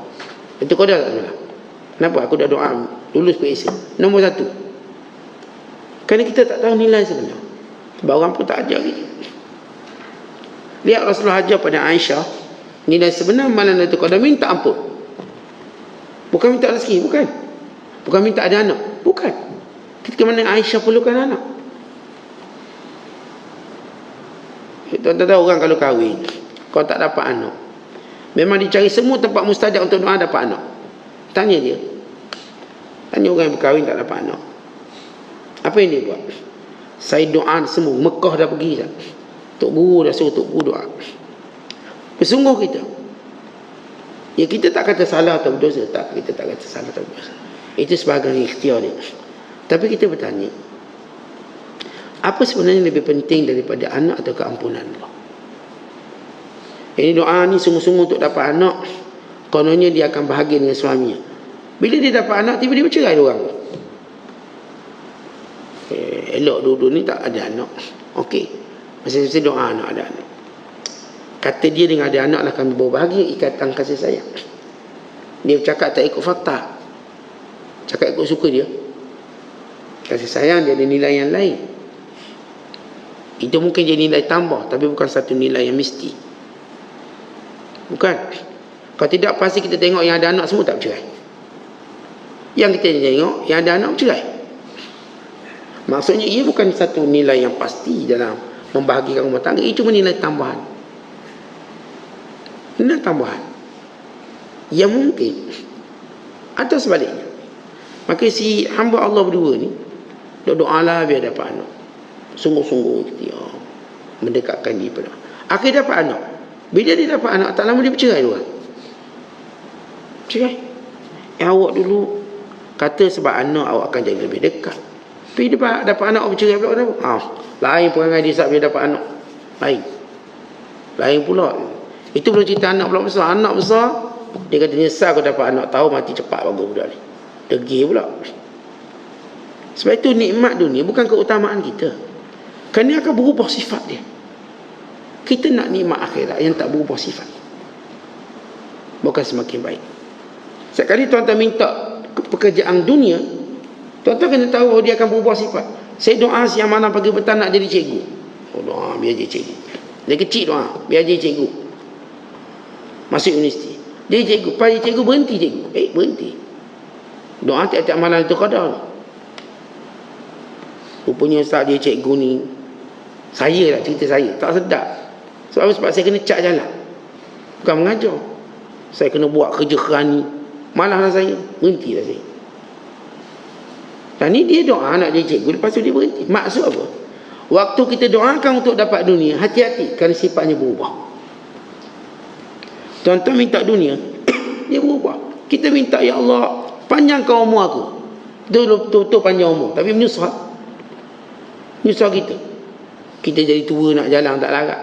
Tok Qadar tak salah. Kenapa? Aku dah doa lulus periksa. Nombor 1. Kerana kita tak tahu nilai sebenar. Sebab orang pun tak ajar kita. Lihat Rasulullah ajar pada Aisyah, nilai sebenar malam Lailatul Qadar minta ampun. Bukan minta rezeki, bukan. Bukan minta ada anak, bukan. Ketika mana Aisyah perlukan anak. Tuan-tuan tahu orang kalau kahwin, kalau tak dapat anak, memang dicari semua tempat mustajab untuk doa dapat anak. Tanya dia. Tanya orang yang berkahwin tak dapat anak. Apa yang dia buat? Saya doa semua, Mekah dah pergi dah. Tok Guru dah suruh Tok Guru doa. Bersungguh kita. Ya, kita tak kata salah atau berdosa. Tak, kita tak kata salah atau berdosa. Itu sebahagian ikhtiar dia. Tapi kita bertanya, apa sebenarnya lebih penting daripada anak atau keampunan Allah? Ini doa ni sungguh-sungguh untuk dapat anak, kononnya dia akan bahagia dengan suaminya. Bila dia dapat anak, tiba-tiba bercerai orang. Elok dulu ni tak ada anak. Okey, masa-masa doa anak ada anak. Kata dia dengan ada anak lah kami bawa bahagia, ikatan kasih sayang. Dia bercakap tak ikut fakta, cakap ikut suka dia. Kasih sayang dia ada nilai yang lain. Itu mungkin jadi nilai tambah, tapi bukan satu nilai yang mesti. Bukan. Kalau tidak, pasti kita tengok yang ada anak semua tak bercerai. Yang kita tengok yang ada anak bercerai. Maksudnya ia bukan satu nilai yang pasti dalam membahagikan rumah tangga. Ia cuma nilai tambahan. Nilai tambahan yang mungkin atau sebaliknya. Maka si hamba Allah berdua ni doa-doalah biar dapat anak. Sungguh-sungguh dia mendekatkan diri pada. Akhir dapat anak. Bila dia dapat anak, tak lama dia bercerai dua. Bercerai. Awak dulu kata sebab anak awak akan jadi lebih dekat. Tapi dia dapat anak awak bercerai pula kenapa? Lain perangai dia saat dia dapat anak. Lain pula. Itu belum cerita anak pula besar. Anak besar, dia kata nyesal aku dapat anak, tahu mati cepat bagus budak ni. Degil pula. Sebab itu nikmat dunia bukan keutamaan kita. Kerana dia akan berubah sifat dia. Kita nak nikmat akhirat yang tak berubah sifat, bukan semakin baik. Sekali tuan-tuan minta pekerjaan dunia, tuan-tuan kena tahu bahawa dia akan berubah sifat. Saya doa siang malam pagi petang nak jadi cikgu. Doa biar jadi cikgu. Dia kecil doa biar jadi cikgu. Masuk universiti, dia cikgu, pada cikgu berhenti cikgu. Berhenti. Doa tiap-tiap malam itu Qadar. Rupanya saat dia cikgu ni, saya lah cerita saya, tak sedap. Sebab saya kena cak jalan. Bukan mengajar. Saya kena buat kerja kerani. Malahlah saya. Berhentilah saya. Dan ni dia doa nak jadi cikgu. Lepas tu dia berhenti. Maksud apa? Waktu kita doakan untuk dapat dunia, hati-hati. Kerana sifatnya berubah. Tuan-tuan minta dunia, dia berubah. Kita minta, ya Allah, panjangkan umur aku. Betul panjang umur. Tapi menyusah. Menyusah kita. Kita jadi tua nak jalan tak larat.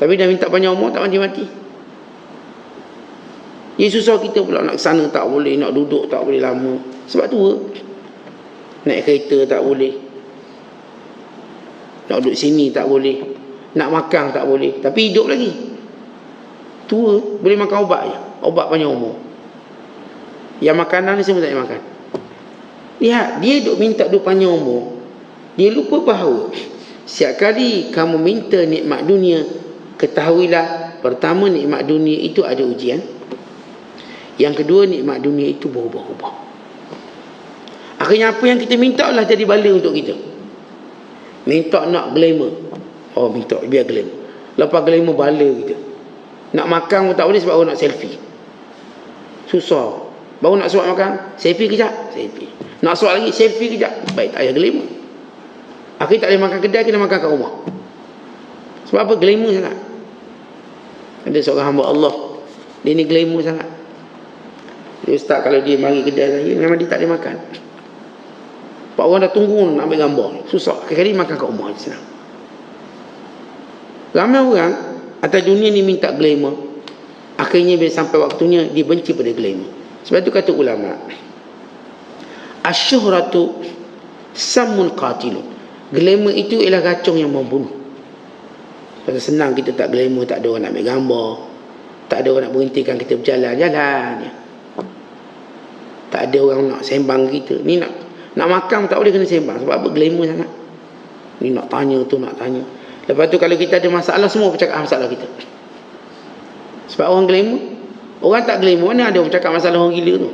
Tapi dah minta panjang umur, tak mati-mati. Dia susah kita pula nak sana tak boleh, nak duduk tak boleh lama. Sebab tua. Naik kereta tak boleh. Nak duduk sini tak boleh. Nak makan tak boleh. Tapi hidup lagi. Tua, boleh makan ubat je. Ubat panjang umur. Yang makanan ni semua tak boleh makan. Lihat, dia duk minta duk panjang umur. Dia lupa bahawa setiap kali kamu minta nikmat dunia, ketahuilah, pertama nikmat dunia itu ada ujian. Yang kedua, nikmat dunia itu berubah-ubah. Akhirnya apa yang kita minta lah jadi bala untuk kita. Minta nak glamour. Oh, minta biar glamour. Lepas glamour bala kita. Nak makan pun tak boleh sebab orang nak selfie. Susah. Baru nak suap makan, selfie kejap, selfie. Nak suap lagi, selfie kejap. Baik, tak payah glamour. Akhirnya tak boleh makan kedai, kena makan kat rumah. Sebab apa? Glamour sangat. Ada seorang hamba Allah, dia ni glamour sangat. Dia ustaz, kalau dia mari kedai saya, memang dia tak boleh makan. Pak orang dah tunggu nak ambil gambar. Susah. Akhir-akhir makan kat rumah, senang. Ramai orang atas dunia ni minta glamour. Akhirnya bila sampai waktunya, dia benci pada glamour. Sebab itu kata ulama, asyuhratu samun qatilun. Glamour itu ialah racun yang membunuh. Pasal senang kita tak glamour, tak ada orang nak ambil gambar, tak ada orang nak berhentikan kita berjalan-jalan, tak ada orang nak sembang kita. Ni nak makan tak boleh kena sembang. Sebab apa? Glamour sangat. Ni nak tanya tu, nak tanya. Lepas tu kalau kita ada masalah, semua bercakap masalah kita. Sebab orang glamour. Orang tak glamour, mana ada orang bercakap masalah orang gila tu.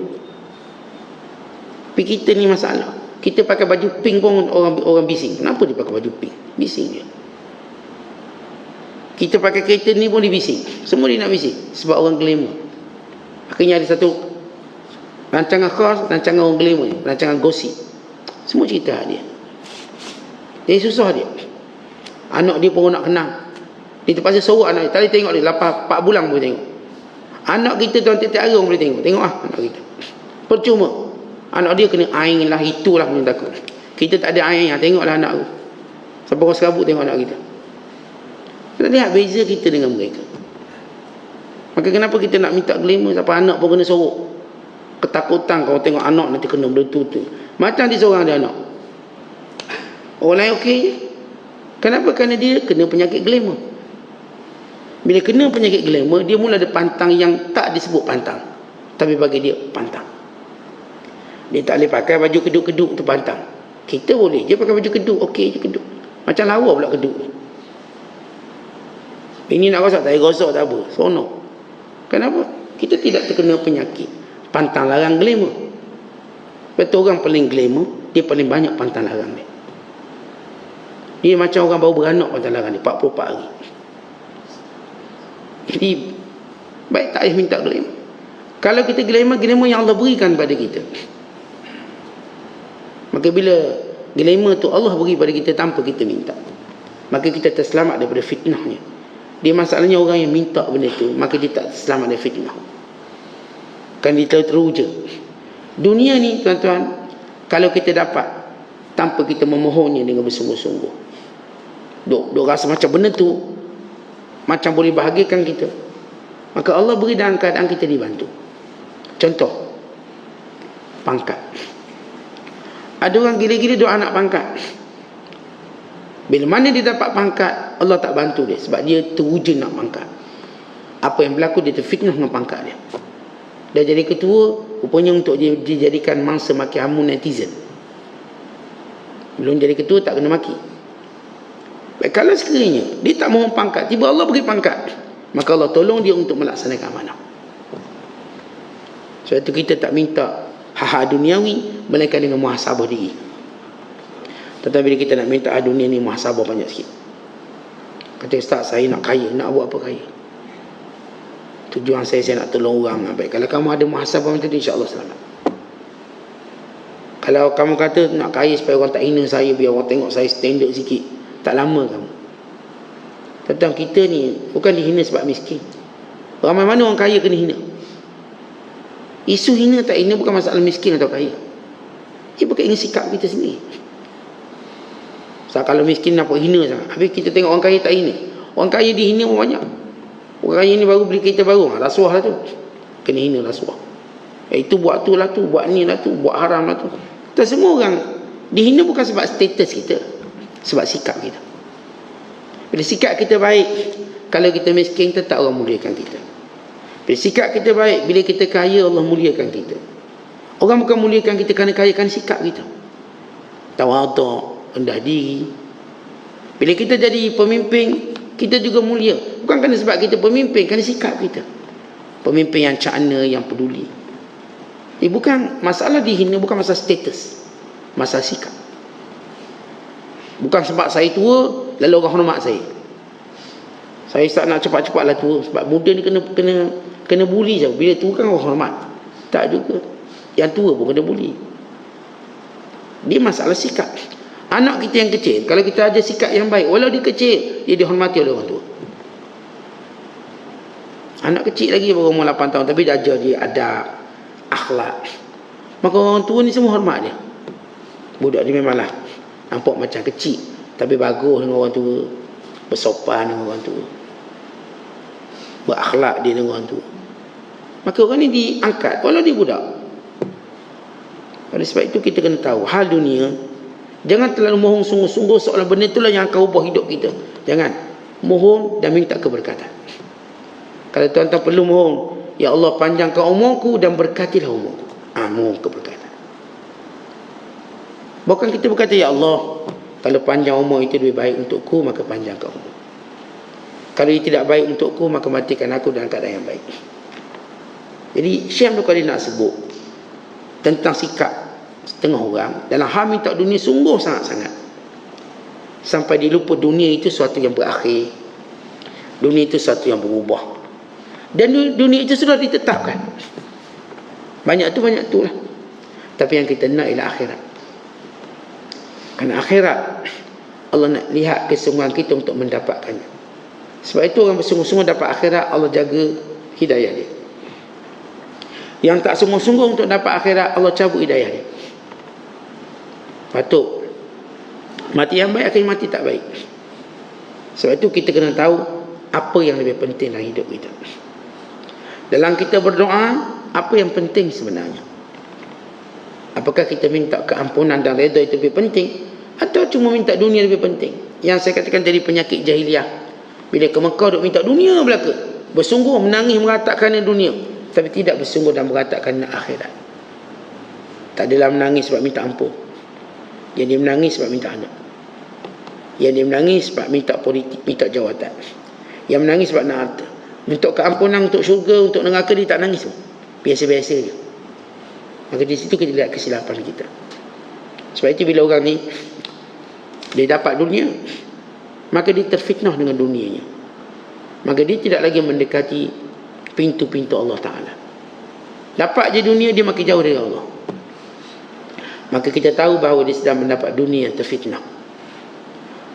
Tapi kita ni masalah. Kita pakai baju pink pun orang bising. Kenapa dia pakai baju pink? Bising dia. Kita pakai kereta ni pun dia bising. Semua dia nak bising. Sebab orang glamour. Akhirnya ada satu rancangan khas, rancangan orang glamour, rancangan gosip. Semua cerita dia. Dia susah dia. Anak dia pun nak kenal. Dia terpaksa sorok anak dia. Tadi tengok dia 4 bulan boleh tengok. Anak kita tuan tiap-tiap hari orang boleh tengok. Tengok anak kita. Percuma. Anak dia kena air lah, itulah yang takut. Kita tak ada air, tengoklah anak tu. Sampai orang serabut tengok anak kita. Kita lihat beza kita dengan mereka. Maka kenapa kita nak minta glamour sampai anak pun kena sorok. Ketakutan kalau tengok anak nanti kena bertutur. Macam dia seorang ada anak. Orang lain okey je. Kenapa? Kerana dia kena penyakit glamour. Bila kena penyakit glamour, dia mula ada pantang yang tak disebut pantang. Tapi bagi dia, pantang. Dia tak boleh pakai baju keduk-keduk tu pantang. Kita boleh je pakai baju keduk, okey je keduk. Macam lawa pula keduk. Ini nak gosok, tak payah gosok tak apa. Seronok. Kenapa? Kita tidak terkena penyakit pantang larang glamour. Betul, orang paling glamour, dia paling banyak pantang larang dia. Dia macam orang baru beranak pantang larang dia, 44 hari. Jadi baik tak payah minta glamour. Kalau kita glamour yang Allah berikan pada kita. Maka bila glamour tu Allah beri pada kita tanpa kita minta, maka kita terselamat daripada fitnahnya. Dia masalahnya orang yang minta benda tu, maka dia tak selamat dari fitnah. Kan dia teruja. Dunia ni tuan-tuan, kalau kita dapat tanpa kita memohonnya dengan bersungguh-sungguh, duk rasa macam benda tu macam boleh bahagiakan kita, maka Allah beri dalam keadaan kita dibantu. Contoh, pangkat. Ada orang gila-gila doa nak pangkat. Bila mana dia dapat pangkat, Allah tak bantu dia sebab dia teruja nak pangkat. Apa yang berlaku, dia terfitnah dengan pangkat dia. Dah jadi ketua, rupanya untuk dia dijadikan mangsa maki hamun netizen. Belum jadi ketua tak kena maki. Baik, kalau sekiranya dia tak mahu pangkat, tiba Allah beri pangkat, maka Allah tolong dia untuk melaksanakan amanah. Sebab itu kita tak minta hak duniawi, melainkan dengan muhasabah diri. Tetapi bila kita nak minta dunia ni, muhasabah banyak sikit. Kata ustaz, saya nak kaya, nak buat apa kaya? Tujuan saya nak tolong orang. Baik, kalau kamu ada muhasabah macam tu, insya-Allah selamat. Kalau kamu kata nak kaya supaya orang tak hina saya, biar orang tengok saya standard sikit, tak lama kamu. Tentang kita ni bukan dihina sebab miskin. Ramai mana orang kaya kena hina. Isu hina tak hina bukan masalah miskin atau kaya. Ia berkaitan dengan sikap kita sendiri. So, kalau miskin nampak hina sangat, habis kita tengok orang kaya tak hina. Orang kaya dihina pun banyak. Orang kaya ni baru beli kereta baru, rasuah lah tu. Kena hina rasuah. Itu buat tu lah tu, buat ni lah tu, buat haram lah tu. Kita semua orang dihina bukan sebab status kita, sebab sikap kita. Bila sikap kita baik, kalau kita miskin tetap orang muliakan kita. Bila sikap kita baik, bila kita kaya Allah muliakan kita. Orang bukan muliakan kita kerana kaya, kerana sikap kita. Tawaduk, rendah diri. Bila kita jadi pemimpin, kita juga mulia. Bukan kerana sebab kita pemimpin, kerana sikap kita. Pemimpin yang cakna, yang peduli. Bukan masalah dihina, bukan masalah status, masalah sikap. Bukan sebab saya tua lalu orang hormat saya. Saya tak nak cepat-cepatlah tua, sebab muda ni kena bully je. Bila tua kan orang hormat. Tak juga. Yang tua pun kena bully. Dia masalah sikap. Anak kita yang kecil, kalau kita ada sikap yang baik, walau dia kecil, dia dihormati oleh orang tua. Anak kecil lagi baru umur 8 tahun, tapi dah ajar dia adab, akhlak. Maka orang tua ni semua hormat dia. Budak ni memanglah nampak macam kecil, tapi bagus dengan orang tua, bersopan dengan orang tua, berakhlak dia dengan orang tua. Maka orang ni diangkat walau dia budak. Oleh sebab itu kita kena tahu hal dunia. Jangan terlalu mohon sungguh-sungguh seolah benda itulah yang akan ubah hidup kita. Jangan. Mohon dan minta keberkatan. Kalau tuan-tuan perlu mohon, ya Allah panjangkan umurku dan berkatilah umurku. Mohon keberkatan. Bukan kita berkata, ya Allah, kalau panjang umur itu lebih baik untukku, maka panjangkan umur. Kalau ia tidak baik untukku, maka matikan aku dalam keadaan yang baik. Jadi Syekh Abdul Qadir nak sebut tentang sikap setengah orang dalam hal minta dunia sungguh sangat-sangat, sampai dia lupa dunia itu sesuatu yang berakhir, dunia itu sesuatu yang berubah, dan dunia itu sudah ditetapkan. Banyak tu lah. Tapi yang kita nak ialah akhirat. Kerana akhirat Allah nak lihat kesungguhan kita untuk mendapatkannya. Sebab itu orang bersungguh-sungguh dapat akhirat, Allah jaga hidayah dia. Yang tak sungguh-sungguh untuk dapat akhirat, Allah cabut hidayah dia. Patut mati yang baik, akan mati tak baik. Sebab itu kita kena tahu apa yang lebih penting dalam hidup kita. Dalam kita berdoa, apa yang penting sebenarnya? Apakah kita minta keampunan dan redha itu lebih penting, atau cuma minta dunia lebih penting? Yang saya katakan jadi penyakit jahiliah. Bila ke Mekah duk minta dunia belaka, bersungguh menangis meratakan dunia, tapi tidak bersungguh dan meratakan akhirat. Tak adalah menangis sebab minta ampun. Yang dia menangis sebab minta anak. Yang dia menangis sebab minta politik, minta jawatan. Yang menangis sebab nak harta. Untuk keampunan, untuk syurga, untuk neraka, dia tak nangis. Biasa-biasa je. Maka di situ kita lihat kesilapan kita. Sebab itu bila orang ni dia dapat dunia, maka dia terfitnah dengan dunianya. Maka dia tidak lagi mendekati pintu-pintu Allah Ta'ala. Dapat je dunia, dia makin jauh dari Allah. Maka kita tahu bahawa dia sedang mendapat dunia yang terfitnah.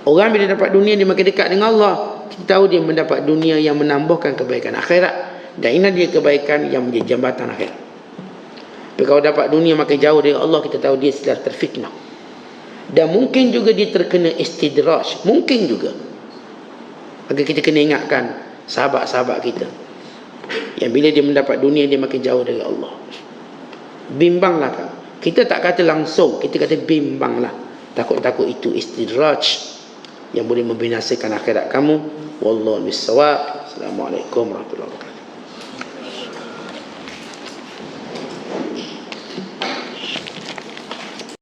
Orang bila dapat dunia, dia makin dekat dengan Allah. Kita tahu dia mendapat dunia yang menambahkan kebaikan akhirat. Dan ini dia kebaikan yang menjadi jambatan akhirat. Tapi kalau dapat dunia makin jauh dari Allah, kita tahu dia sedang terfitnah. Dan mungkin juga dia terkena istidraj. Mungkin juga. Maka kita kena ingatkan sahabat-sahabat kita, yang bila dia mendapat dunia, dia makin jauh dari Allah. Bimbanglah kan. Kita tak kata langsung, kita kata bimbanglah. Takut-takut itu istidraj yang boleh membinasakan akhirat kamu. Wallahu a'lam bissawab. Assalamualaikum warahmatullahi wabarakatuh.